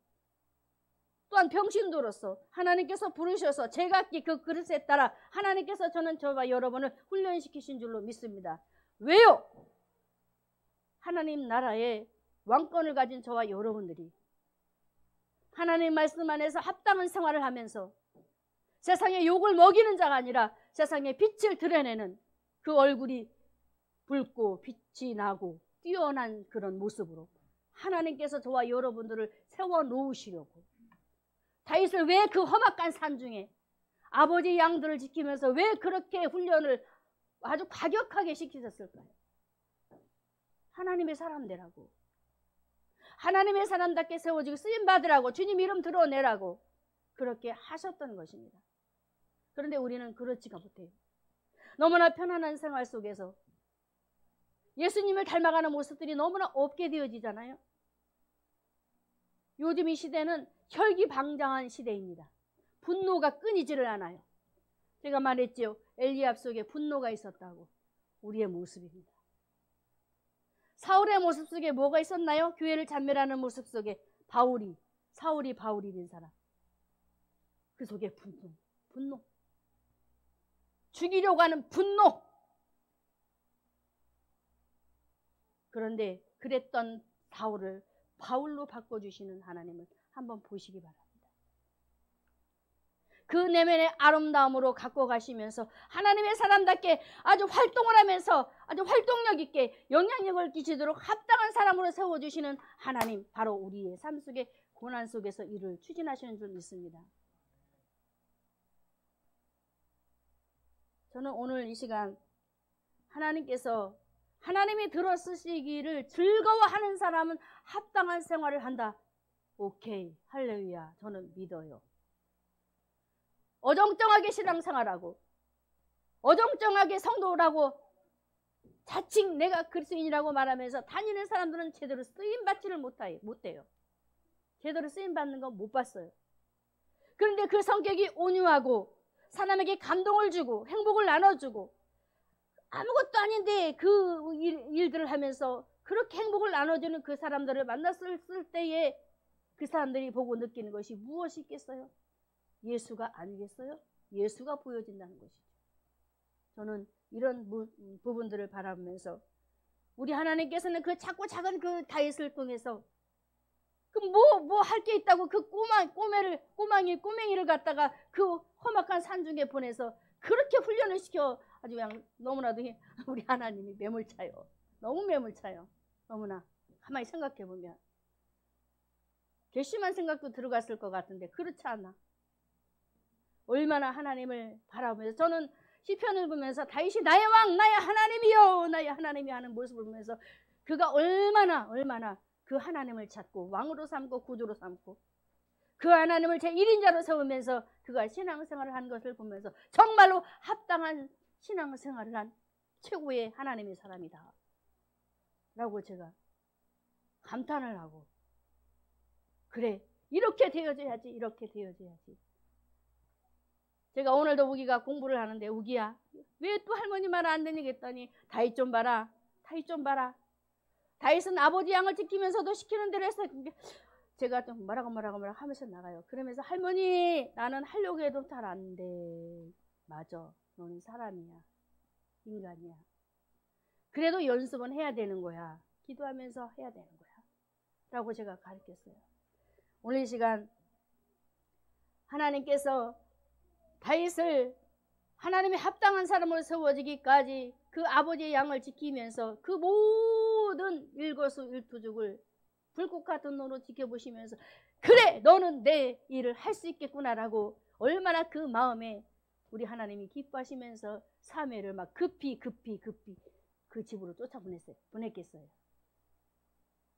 또한 평신도로서 하나님께서 부르셔서 제각기 그 그릇에 따라 하나님께서 저와 여러분을 훈련시키신 줄로 믿습니다. 왜요? 하나님 나라의 왕권을 가진 저와 여러분들이 하나님 말씀 안에서 합당한 생활을 하면서 세상에 욕을 먹이는 자가 아니라 세상에 빛을 드러내는 그 얼굴이 붉고 빛이 나고 뛰어난 그런 모습으로 하나님께서 저와 여러분들을 세워놓으시려고, 다윗을 왜 그 험악한 산 중에 아버지 양들을 지키면서 왜 그렇게 훈련을 아주 과격하게 시키셨을까요? 하나님의 사람 되라고, 하나님의 사람답게 세워지고 쓰임받으라고, 주님 이름 드러내라고 그렇게 하셨던 것입니다. 그런데 우리는 그렇지가 못해요. 너무나 편안한 생활 속에서 예수님을 닮아가는 모습들이 너무나 없게 되어지잖아요. 요즘 이 시대는 혈기방장한 시대입니다. 분노가 끊이지를 않아요. 제가 말했지요. 엘리압 속에 분노가 있었다고. 우리의 모습입니다. 사울의 모습 속에 뭐가 있었나요? 교회를 잔멸하는 모습 속에 사울이 바울이 된 사람. 그 속에 분노. 죽이려고 하는 분노. 그런데 그랬던 사울을 바울로 바꿔주시는 하나님을 한번 보시기 바랍니다. 그 내면의 아름다움으로 갖고 가시면서 하나님의 사람답게 아주 활동을 하면서 아주 활동력 있게 영향력을 끼치도록 합당한 사람으로 세워주시는 하나님, 바로 우리의 삶 속에 고난 속에서 일을 추진하시는 줄 믿습니다. 저는 오늘 이 시간 하나님께서 하나님이 들어쓰시기를 즐거워하는 사람은 합당한 생활을 한다. 오케이, 할렐루야, 저는 믿어요. 어정쩡하게 신앙생활하고 어정쩡하게 성도라고 자칭 내가 그리스도인이라고 말하면서 다니는 사람들은 제대로 쓰임받지를 못해요. 제대로 쓰임받는 건 못 봤어요. 그런데 그 성격이 온유하고 사람에게 감동을 주고 행복을 나눠주고 아무것도 아닌데 그 일들을 하면서 그렇게 행복을 나눠주는 그 사람들을 만났을 때에 그 사람들이 보고 느끼는 것이 무엇이 있겠어요? 예수가 아니겠어요? 예수가 보여진다는 것이죠. 저는 이런 부분들을 바라보면서 우리 하나님께서는 그 작고 작은 그 다윗을 통해서 그 뭐 할 게 있다고 그 꼬맹이를 갖다가 그 험악한 산중에 보내서 그렇게 훈련을 시켜 아주 그냥 너무나도 우리 하나님이 매몰차요. 너무 매몰차요. 너무나 가만히 생각해 보면 괘씸한 생각도 들어갔을 것 같은데 그렇지 않아. 얼마나 하나님을 바라보면서 저는 시편을 보면서 다윗이 나의 왕 나의 하나님이여 나의 하나님이 하는 모습을 보면서 그가 얼마나 그 하나님을 찾고 왕으로 삼고 구주로 삼고 그 하나님을 제1인자로 세우면서 그가 신앙생활을 한 것을 보면서 정말로 합당한 신앙생활을 한 최고의 하나님의 사람이다 라고 제가 감탄을 하고 그래 이렇게 되어져야지 이렇게 되어져야지. 제가 오늘도 우기가 공부를 하는데 우기야 왜 또 할머니 말 안 듣냐겠더니 다윗 좀 봐라 다윗 좀 봐라. 다윗은 아버지 양을 지키면서도 시키는 대로 해서 제가 좀 뭐라고 하면서 나가요. 그러면서 할머니 나는 하려고 해도 잘 안 돼. 맞아 너는 사람이야 인간이야. 그래도 연습은 해야 되는 거야. 기도하면서 해야 되는 거야 라고 제가 가르쳤어요. 오늘 이 시간 하나님께서 다윗을 하나님의 합당한 사람으로 세워지기까지 그 아버지의 양을 지키면서 그 모든 일거수일투족을 불꽃 같은 눈으로 지켜보시면서 그래 너는 내 일을 할 수 있겠구나라고 얼마나 그 마음에 우리 하나님이 기뻐하시면서 사무엘을 막 급히 그 집으로 보냈겠어요.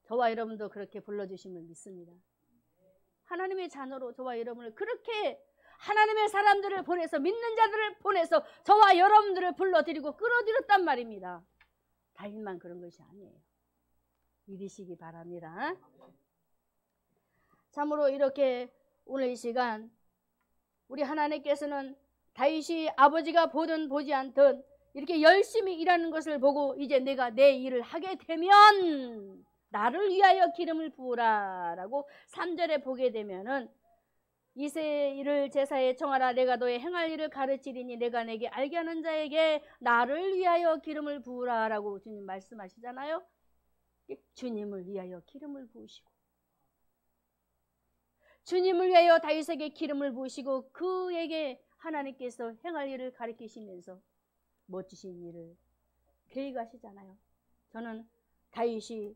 저와 여러분도 그렇게 불러주심을 믿습니다. 하나님의 자녀로 저와 여러분을 그렇게 하나님의 사람들을 보내서 믿는 자들을 보내서 저와 여러분들을 불러들이고 끌어들였단 말입니다. 다윗만 그런 것이 아니에요. 믿으시기 바랍니다. 참으로 이렇게 오늘 이 시간 우리 하나님께서는 다윗이 아버지가 보든 보지 않든 이렇게 열심히 일하는 것을 보고 이제 내가 내 일을 하게 되면 나를 위하여 기름을 부으라 라고 3절에 보게 되면은 이세 일을 제사에 청하라. 내가 너의 행할 일을 가르치리니 내가 내게 알게 하는 자에게 나를 위하여 기름을 부으라 라고 주님 말씀하시잖아요. 주님을 위하여 기름을 부으시고 주님을 위하여 다윗에게 기름을 부으시고 그에게 하나님께서 행할 일을 가르치시면서 멋지신 일을 계획하시잖아요. 저는 다윗이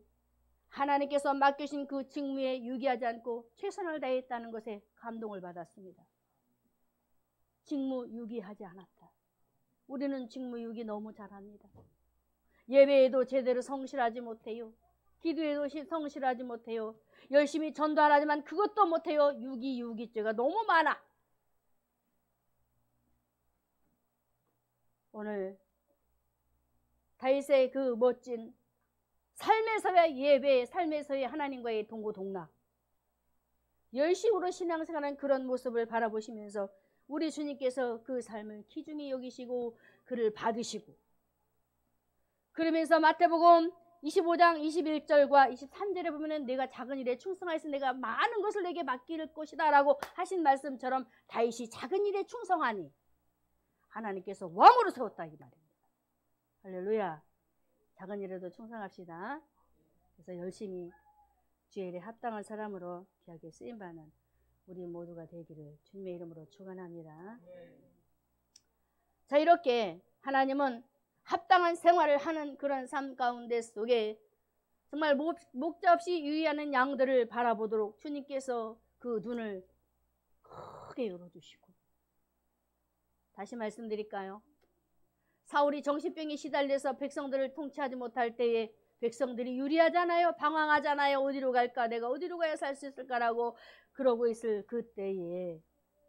하나님께서 맡기신 그 직무에 유기하지 않고 최선을 다했다는 것에 감동을 받았습니다. 직무 유기하지 않았다. 우리는 직무 유기 너무 잘합니다. 예배에도 제대로 성실하지 못해요. 기도에도 성실하지 못해요. 열심히 전도하라지만 그것도 못해요. 유기죄가 너무 많아. 오늘 다윗의 그 멋진 삶에서의 예배, 삶에서의 하나님과의 동고동락, 열심으로 신앙생활하는 그런 모습을 바라보시면서 우리 주님께서 그 삶을 귀중히 여기시고 그를 받으시고 그러면서 마태복음 25장 21절과 23절에 보면 내가 작은 일에 충성하여서 내가 많은 것을 내게 맡길 것이다 라고 하신 말씀처럼 다윗이 작은 일에 충성하니 하나님께서 왕으로 세웠다 이 말입니다. 할렐루야. 작은 일에도 충성합시다. 그래서 열심히 주의 일에 합당한 사람으로 귀하게 쓰임받는 우리 모두가 되기를 주님의 이름으로 축원합니다. 자, 이렇게 하나님은 합당한 생활을 하는 그런 삶 가운데 속에 정말 목자 없이 유의하는 양들을 바라보도록 주님께서 그 눈을 크게 열어주시고, 다시 말씀드릴까요? 사울이 정신병에 시달려서 백성들을 통치하지 못할 때에 백성들이 유리하잖아요. 방황하잖아요. 어디로 갈까? 내가 어디로 가야 살 수 있을까라고 그러고 있을 그때에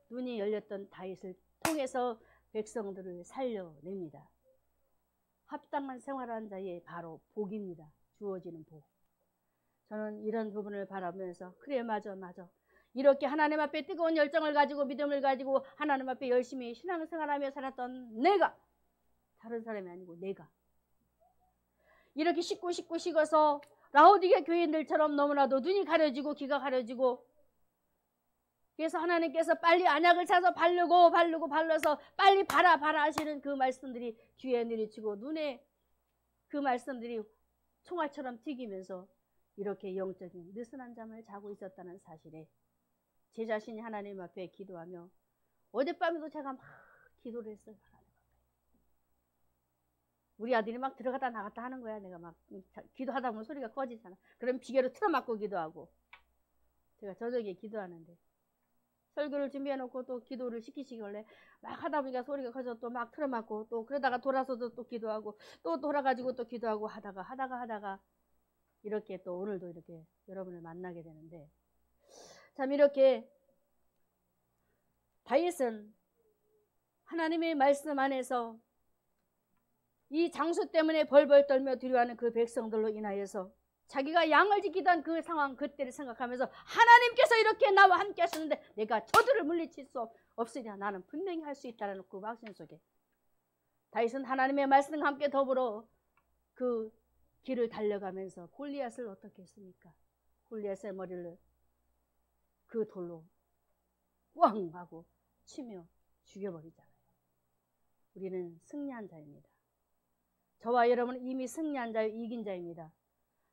눈이 열렸던 다윗을 통해서 백성들을 살려냅니다. 합당한 생활하는 자의 바로 복입니다. 주어지는 복. 저는 이런 부분을 바라보면서 그래 맞아. 이렇게 하나님 앞에 뜨거운 열정을 가지고 믿음을 가지고 하나님 앞에 열심히 신앙생활하며 살았던 내가, 다른 사람이 아니고 내가 이렇게 식어서 라오디게 교인들처럼 너무나도 눈이 가려지고 귀가 가려지고, 그래서 하나님께서 빨리 안약을 사서 발라서 빨리 봐라 하시는 그 말씀들이 귀에 내리치고 눈에 그 말씀들이 총알처럼 튀기면서 이렇게 영적인 느슨한 잠을 자고 있었다는 사실에 제 자신이 하나님 앞에 기도하며 어젯밤에도 제가 막 기도를 했어요. 우리 아들이 막 들어갔다 나갔다 하는 거야. 내가 막 기도하다 보면 소리가 꺼지잖아. 그럼 비계로 틀어막고 기도하고. 제가 저녁에 기도하는데 설교를 준비해놓고 또 기도를 시키시길래 막 하다 보니까 소리가 커져서 또 막 틀어막고 또 그러다가 돌아서도 또 기도하고 또 돌아가지고 또 기도하고 하다가 이렇게 또 오늘도 이렇게 여러분을 만나게 되는데, 참 이렇게 다윗은 하나님의 말씀 안에서 이 장수 때문에 벌벌 떨며 두려워하는 그 백성들로 인하여서 자기가 양을 지키던 그 상황 그때를 생각하면서 하나님께서 이렇게 나와 함께 하셨는데 내가 저들을 물리칠 수 없으랴. 나는 분명히 할 수 있다는 그 확신 속에 다윗은 하나님의 말씀과 함께 더불어 그 길을 달려가면서 골리앗을 어떻게 했습니까? 골리앗의 머리를 그 돌로 꽝 하고 치며 죽여버리잖아요. 우리는 승리한 자입니다. 저와 여러분은 이미 승리한 자요, 이긴 자입니다.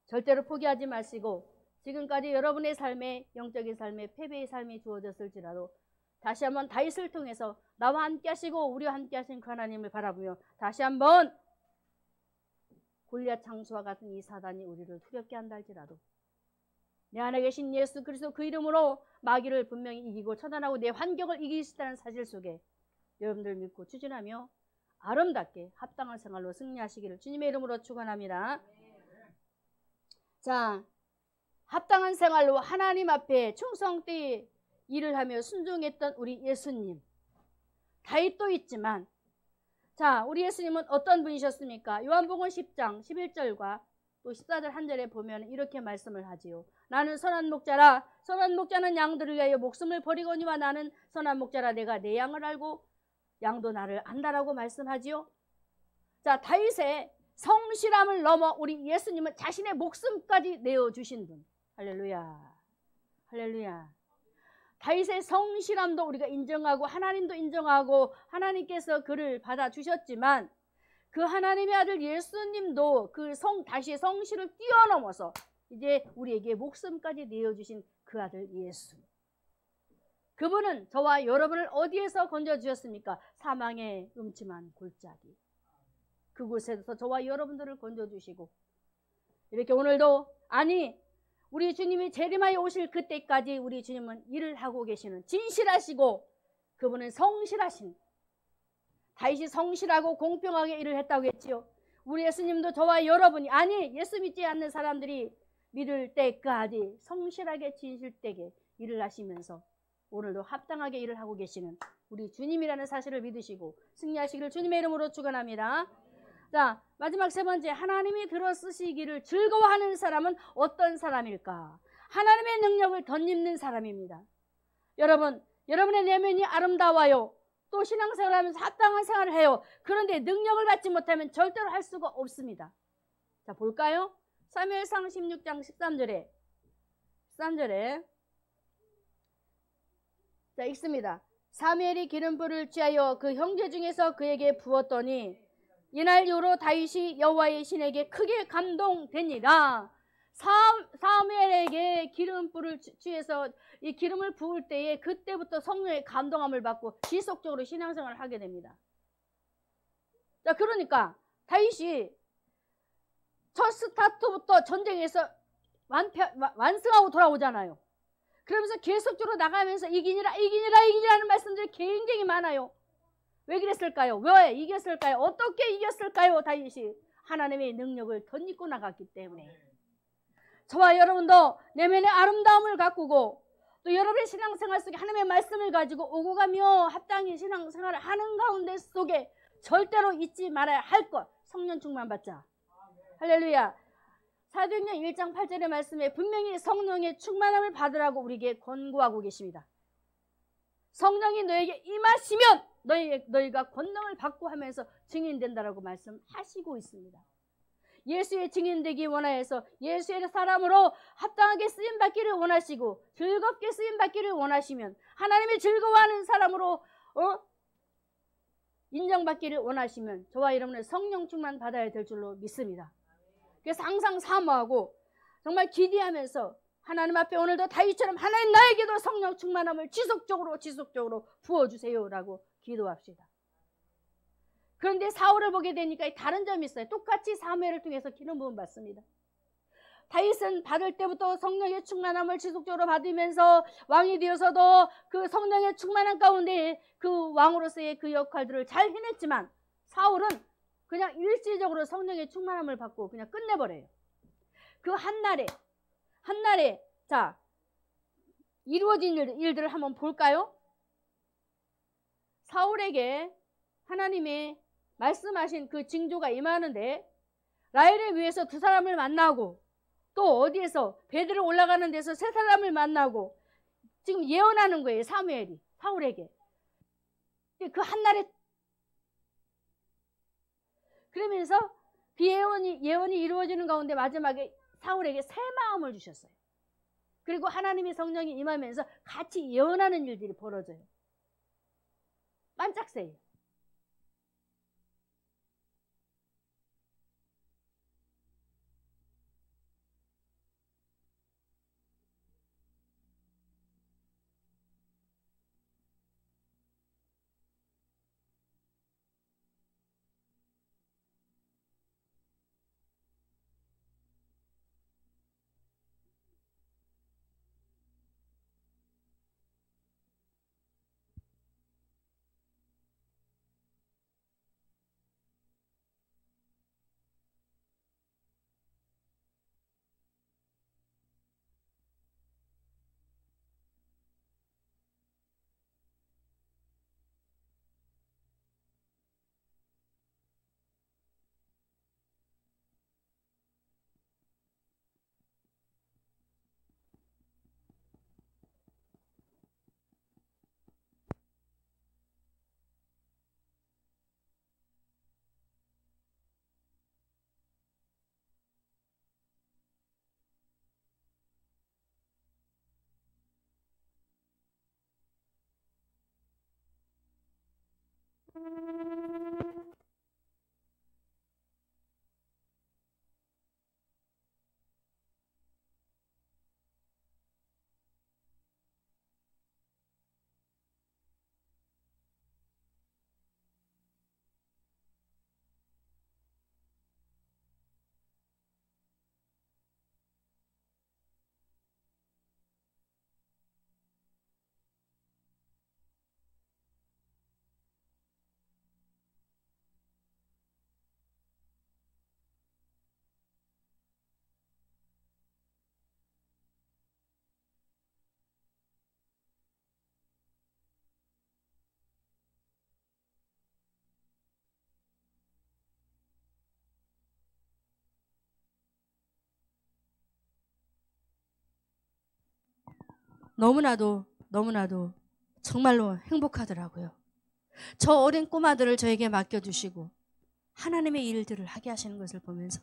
절대로 포기하지 마시고 지금까지 여러분의 삶에, 영적인 삶에 패배의 삶이 주어졌을지라도 다시 한번 다윗을 통해서 나와 함께 하시고 우리와 함께 하신 그 하나님을 바라보며 다시 한번 골리앗 장수와 같은 이 사단이 우리를 두렵게 한다 할지라도 내 안에 계신 예수 그리스도 그 이름으로 마귀를 분명히 이기고 처단하고 내 환경을 이길 수 있다는 사실 속에 여러분들 믿고 추진하며 아름답게 합당한 생활로 승리하시기를 주님의 이름으로 축원합니다. 자, 합당한 생활로 하나님 앞에 충성되이 일을 하며 순종했던 우리 예수님. 다윗도 있지만, 자, 우리 예수님은 어떤 분이셨습니까? 요한복음 10장 11절과 또 14절 한 절에 보면 이렇게 말씀을 하지요. 나는 선한 목자라. 선한 목자는 양들을 위하여 목숨을 버리거니와 나는 선한 목자라. 내가 내 양을 알고 양도 나를 안다라고 말씀하지요. 자, 다윗의 성실함을 넘어 우리 예수님은 자신의 목숨까지 내어주신 분. 할렐루야. 할렐루야. 다윗의 성실함도 우리가 인정하고 하나님도 인정하고 하나님께서 그를 받아주셨지만 그 하나님의 아들 예수님도 그 다윗의 성실을 뛰어넘어서 이제 우리에게 목숨까지 내어주신 그 아들 예수. 그분은 저와 여러분을 어디에서 건져주셨습니까? 사망의 음침한 골짜기. 그곳에서 저와 여러분들을 건져주시고 이렇게 오늘도 우리 주님이 재림하여 오실 그때까지 우리 주님은 일을 하고 계시는 진실하시고 그분은 성실하신 다윗이 성실하고 공평하게 일을 했다고 했지요. 우리 예수님도 저와 여러분이 예수 믿지 않는 사람들이 믿을 때까지 성실하게 진실되게 일을 하시면서 오늘도 합당하게 일을 하고 계시는 우리 주님이라는 사실을 믿으시고 승리하시기를 주님의 이름으로 축원합니다. 자, 마지막 세 번째, 하나님이 들어쓰시기를 즐거워하는 사람은 어떤 사람일까? 하나님의 능력을 덧입는 사람입니다. 여러분의 내면이 아름다워요. 또 신앙생활을 하면서 합당한 생활을 해요. 그런데 능력을 받지 못하면 절대로 할 수가 없습니다. 자, 볼까요? 사무엘상 16장 13절에 자, 읽습니다. 사무엘이 기름불을 취하여 그 형제 중에서 그에게 부었더니 이날 이후로 다윗이 여호와의 신에게 크게 감동되니라. 사무엘에게 기름불을 취해서 이 기름을 부을 때에 그때부터 성령의 감동함을 받고 지속적으로 신앙생활을 하게 됩니다. 자, 그러니까 다윗이 첫 스타트부터 전쟁에서 완승하고 돌아오잖아요. 그러면서 계속적으로 나가면서 이기니라는 말씀들이 굉장히 많아요. 왜 그랬을까요? 왜 이겼을까요? 어떻게 이겼을까요? 다윗이 하나님의 능력을 덧입고 나갔기 때문에. 저와 여러분도 내면의 아름다움을 가꾸고 또 여러분의 신앙생활 속에 하나님의 말씀을 가지고 오고 가며 합당히 신앙생활을 하는 가운데 속에 절대로 잊지 말아야 할 것, 성령 충만 받자. 할렐루야. 사도행전 1장 8절의 말씀에 분명히 성령의 충만함을 받으라고 우리에게 권고하고 계십니다. 성령이 너에게 임하시면 너희가 권능을 받고 하면서 증인된다라고 말씀하시고 있습니다. 예수의 증인되기 원하여서 예수의 사람으로 합당하게 쓰임받기를 원하시고 즐겁게 쓰임받기를 원하시면 하나님이 즐거워하는 사람으로 인정받기를 원하시면 저와 여러분의 성령 충만 받아야 될 줄로 믿습니다. 그래서 항상 사모하고 정말 기대하면서 하나님 앞에 오늘도 다윗처럼 하나님 나에게도 성령 충만함을 지속적으로 부어주세요라고 기도합시다. 그런데 사울을 보게 되니까 다른 점이 있어요. 똑같이 사무엘을 통해서 기름 부음 받습니다. 다윗은 받을 때부터 성령의 충만함을 지속적으로 받으면서 왕이 되어서도 그 성령의 충만함 가운데 그 왕으로서의 그 역할들을 잘 해냈지만 사울은 그냥 일시적으로 성령의 충만함을 받고 그냥 끝내버려요. 그 한날에 자 이루어진 일들을 한번 볼까요? 사울에게 하나님의 말씀하신 그 징조가 임하는데 라헬의 위에서 두 사람을 만나고 또 어디에서 베드로 올라가는 데서 세 사람을 만나고 지금 예언하는 거예요. 사무엘이 사울에게. 그 한날에 그러면서 그 예언이 이루어지는 가운데 마지막에 사울에게 새 마음을 주셨어요. 그리고 하나님의 성령이 임하면서 같이 예언하는 일들이 벌어져요. 반짝새요. 너무나도 정말로 행복하더라고요. 저 어린 꼬마들을 저에게 맡겨주시고 하나님의 일들을 하게 하시는 것을 보면서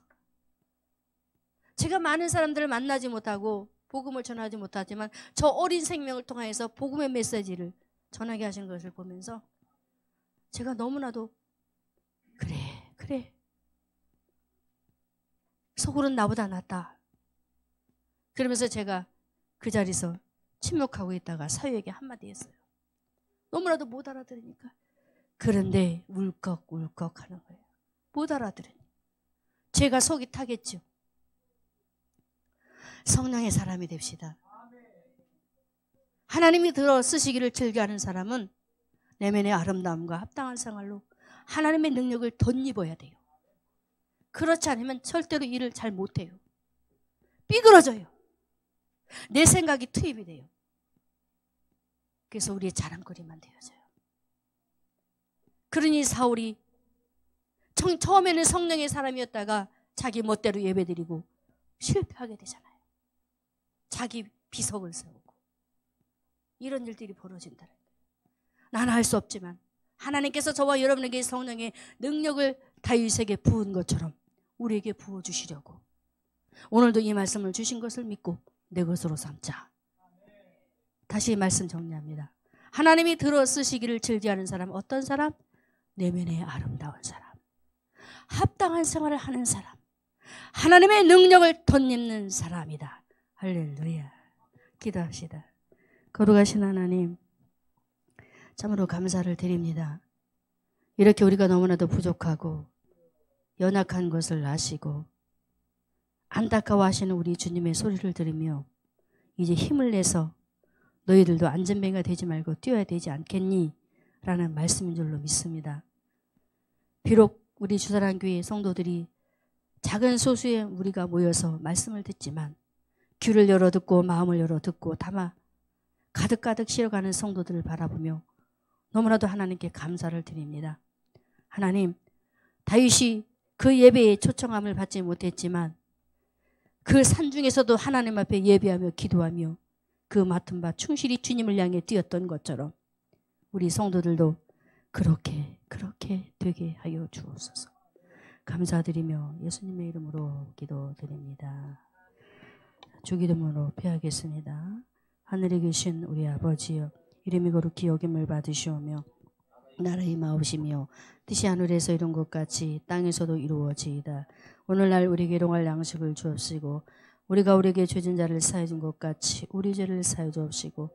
제가 많은 사람들을 만나지 못하고 복음을 전하지 못하지만 저 어린 생명을 통해서 복음의 메시지를 전하게 하시는 것을 보면서 제가 너무나도 그래 속으로는 나보다 낫다. 그러면서 제가 그 자리에서 침묵하고 있다가 사유에게 한마디 했어요. 너무나도 못 알아들으니까. 그런데 울컥울컥 하는 거예요. 못 알아들으니. 제가 속이 타겠죠. 성령의 사람이 됩시다. 하나님이 들어 쓰시기를 즐겨하는 사람은 내면의 아름다움과 합당한 생활로 하나님의 능력을 덧입어야 돼요. 그렇지 않으면 절대로 일을 잘 못해요. 삐그러져요. 내 생각이 투입이 돼요. 그래서 우리의 자랑거리만 되어져요. 그러니 사울이 처음에는 성령의 사람이었다가 자기 멋대로 예배드리고 실패하게 되잖아요. 자기 비석을 세우고 이런 일들이 벌어진다는 거예요. 나는 할 수 없지만 하나님께서 저와 여러분에게 성령의 능력을 다윗에게 부은 것처럼 우리에게 부어주시려고 오늘도 이 말씀을 주신 것을 믿고 내 것으로 삼자. 다시 말씀 정리합니다. 하나님이 들어 쓰시기를 즐겨하는 사람, 어떤 사람? 내면의 아름다운 사람, 합당한 생활을 하는 사람, 하나님의 능력을 덧입는 사람이다. 할렐루야. 기도합시다. 거룩하신 하나님, 참으로 감사를 드립니다. 이렇게 우리가 너무나도 부족하고 연약한 것을 아시고 안타까워하시는 우리 주님의 소리를 들으며 이제 힘을 내서 너희들도 안전뱅이가 되지 말고 뛰어야 되지 않겠니? 라는 말씀인 줄로 믿습니다. 비록 우리 주사랑교회 성도들이 작은 소수의 우리가 모여서 말씀을 듣지만 귀를 열어 듣고 마음을 열어 듣고 담아 가득가득 실어가는 성도들을 바라보며 너무나도 하나님께 감사를 드립니다. 하나님, 다윗이 그 예배에 초청함을 받지 못했지만 그 산중에서도 하나님 앞에 예배하며 기도하며 그 맡은 바 충실히 주님을 향해 뛰었던 것처럼 우리 성도들도 그렇게 되게 하여 주옵소서. 감사드리며 예수님의 이름으로 기도드립니다. 주기도문으로 피하겠습니다. 하늘에 계신 우리 아버지여, 이름이 거룩히 여김을 받으시오며 나라의 마옵시며 뜻이 하늘에서 이룬 것 같이 땅에서도 이루어지이다. 오늘날 우리에게 일용할 양식을 주옵시고 우리가 우리에게 죄진 자를 사해 준 것 같이 우리 죄를 사해 주옵시고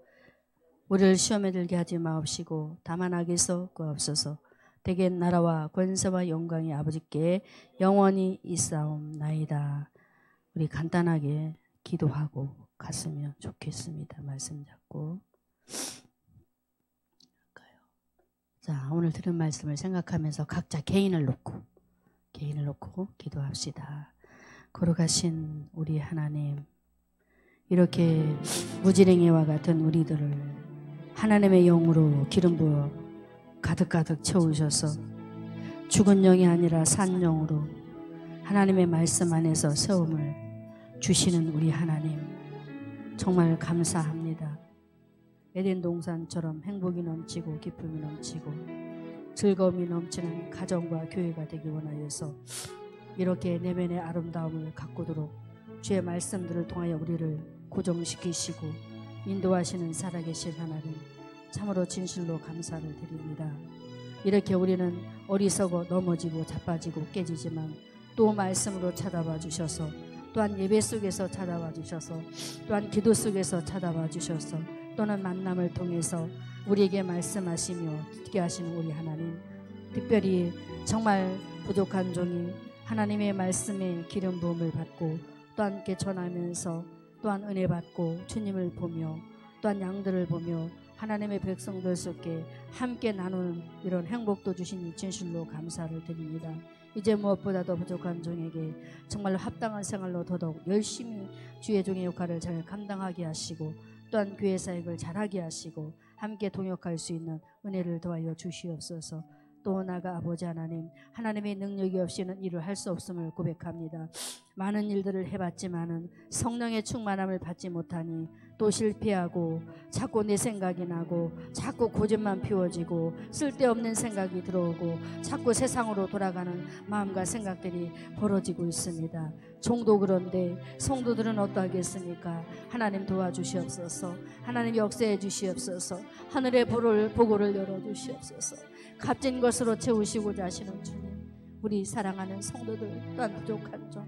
우리를 시험에 들게 하지 마옵시고 다만 악에서 구하옵소서. 대개 나라와 권세와 영광이 아버지께 영원히 있사옵나이다. 우리 간단하게 기도하고 갔으면 좋겠습니다. 말씀 잡고. 자, 오늘 들은 말씀을 생각하면서 각자 개인을 놓고 기도합시다. 거룩하신 우리 하나님, 이렇게 무지랭이와 같은 우리들을 하나님의 영으로 기름 부어 가득가득 채우셔서 죽은 영이 아니라 산 영으로 하나님의 말씀 안에서 세움을 주시는 우리 하나님, 정말 감사합니다. 에덴 동산처럼 행복이 넘치고 기쁨이 넘치고 즐거움이 넘치는 가정과 교회가 되기 원하여서 이렇게 내면의 아름다움을 가꾸도록 주의 말씀들을 통하여 우리를 고정시키시고 인도하시는 살아계신 하나님, 참으로 진실로 감사를 드립니다. 이렇게 우리는 어리석어 넘어지고 자빠지고 깨지지만 또 말씀으로 찾아와 주셔서, 또한 예배 속에서 찾아와 주셔서, 또한 기도 속에서 찾아와 주셔서, 또는 만남을 통해서 우리에게 말씀하시며 듣게 하시는 우리 하나님, 특별히 정말 부족한 종이 하나님의 말씀에 기름 부음을 받고 또 함께 전하면서 또한 은혜 받고 주님을 보며 또한 양들을 보며 하나님의 백성들 속에 함께 나누는 이런 행복도 주시니 진실로 감사를 드립니다. 이제 무엇보다도 부족한 종에게 정말로 합당한 생활로 더더욱 열심히 주의 종의 역할을 잘 감당하게 하시고 또한 교회 사역을 잘하게 하시고 함께 동역할 수 있는 은혜를 더하여 주시옵소서. 또 나아가 아버지 하나님, 하나님의 능력이 없이는 일을 할 수 없음을 고백합니다. 많은 일들을 해봤지만은 성령의 충만함을 받지 못하니 또 실패하고 자꾸 내 생각이 나고 자꾸 고집만 피워지고 쓸데없는 생각이 들어오고 자꾸 세상으로 돌아가는 마음과 생각들이 벌어지고 있습니다. 종도 그런데 성도들은 어떠하겠습니까? 하나님 도와주시옵소서. 하나님 역사해 주시옵소서. 하늘의 보고를 열어주시옵소서. 값진 것으로 채우시고자 하시는 주님, 우리 사랑하는 성도들 또한 부족한 종,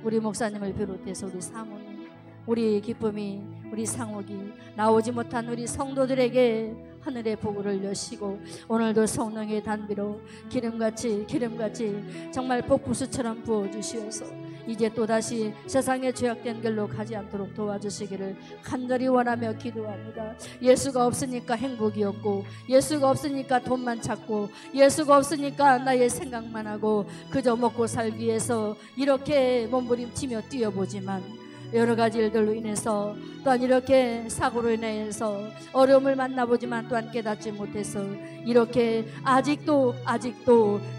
우리 목사님을 비롯해서 우리 사모님, 우리 기쁨이, 우리 상욱이, 나오지 못한 우리 성도들에게 하늘의 복을 여시고 오늘도 성령의 단비로 기름같이 정말 복부수처럼 부어주시어서 이제 또다시 세상의 죄악된 길로 가지 않도록 도와주시기를 간절히 원하며 기도합니다. 예수가 없으니까 행복이 없고, 예수가 없으니까 돈만 찾고, 예수가 없으니까 나의 생각만 하고 그저 먹고 살기 위해서 이렇게 몸부림치며 뛰어보지만 여러 가지 일들로 인해서 또한 이렇게 사고로 인해서 어려움을 만나보지만 또한 깨닫지 못해서 이렇게 아직도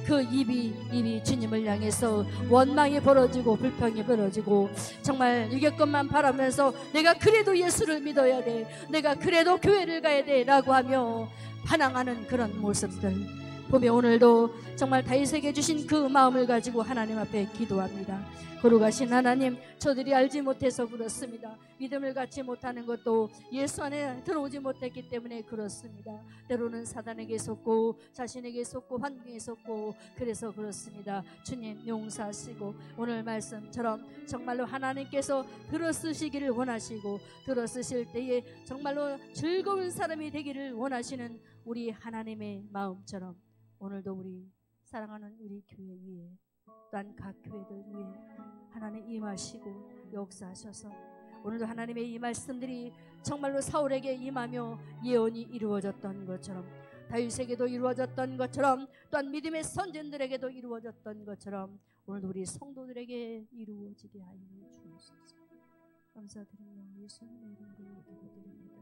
그 입이 주님을 향해서 원망이 벌어지고 불평이 벌어지고 정말 유괴것만 바라면서 내가 그래도 예수를 믿어야 돼, 내가 그래도 교회를 가야 돼 라고 하며 반항하는 그런 모습들, 보며 오늘도 정말 다윗에게 주신 그 마음을 가지고 하나님 앞에 기도합니다. 거룩하신 하나님, 저들이 알지 못해서 그렇습니다. 믿음을 갖지 못하는 것도 예수 안에 들어오지 못했기 때문에 그렇습니다. 때로는 사단에게 속고 자신에게 속고 환경에 속고 그래서 그렇습니다. 주님 용서하시고 오늘 말씀처럼 정말로 하나님께서 들어쓰시기를 원하시고 들어쓰실 때에 정말로 즐거운 사람이 되기를 원하시는 우리 하나님의 마음처럼 오늘도 우리 사랑하는 우리 교회 위에 또한 각 교회들 위에 하나님 임하시고 역사하셔서 오늘도 하나님의 이 말씀들이 정말로 사울에게 임하며 예언이 이루어졌던 것처럼 다윗에게도 이루어졌던 것처럼 또한 믿음의 선진들에게도 이루어졌던 것처럼 오늘도 우리 성도들에게 이루어지게 하여 주옵소서. 감사드리며 예수님의 이름으로 기도드립니다.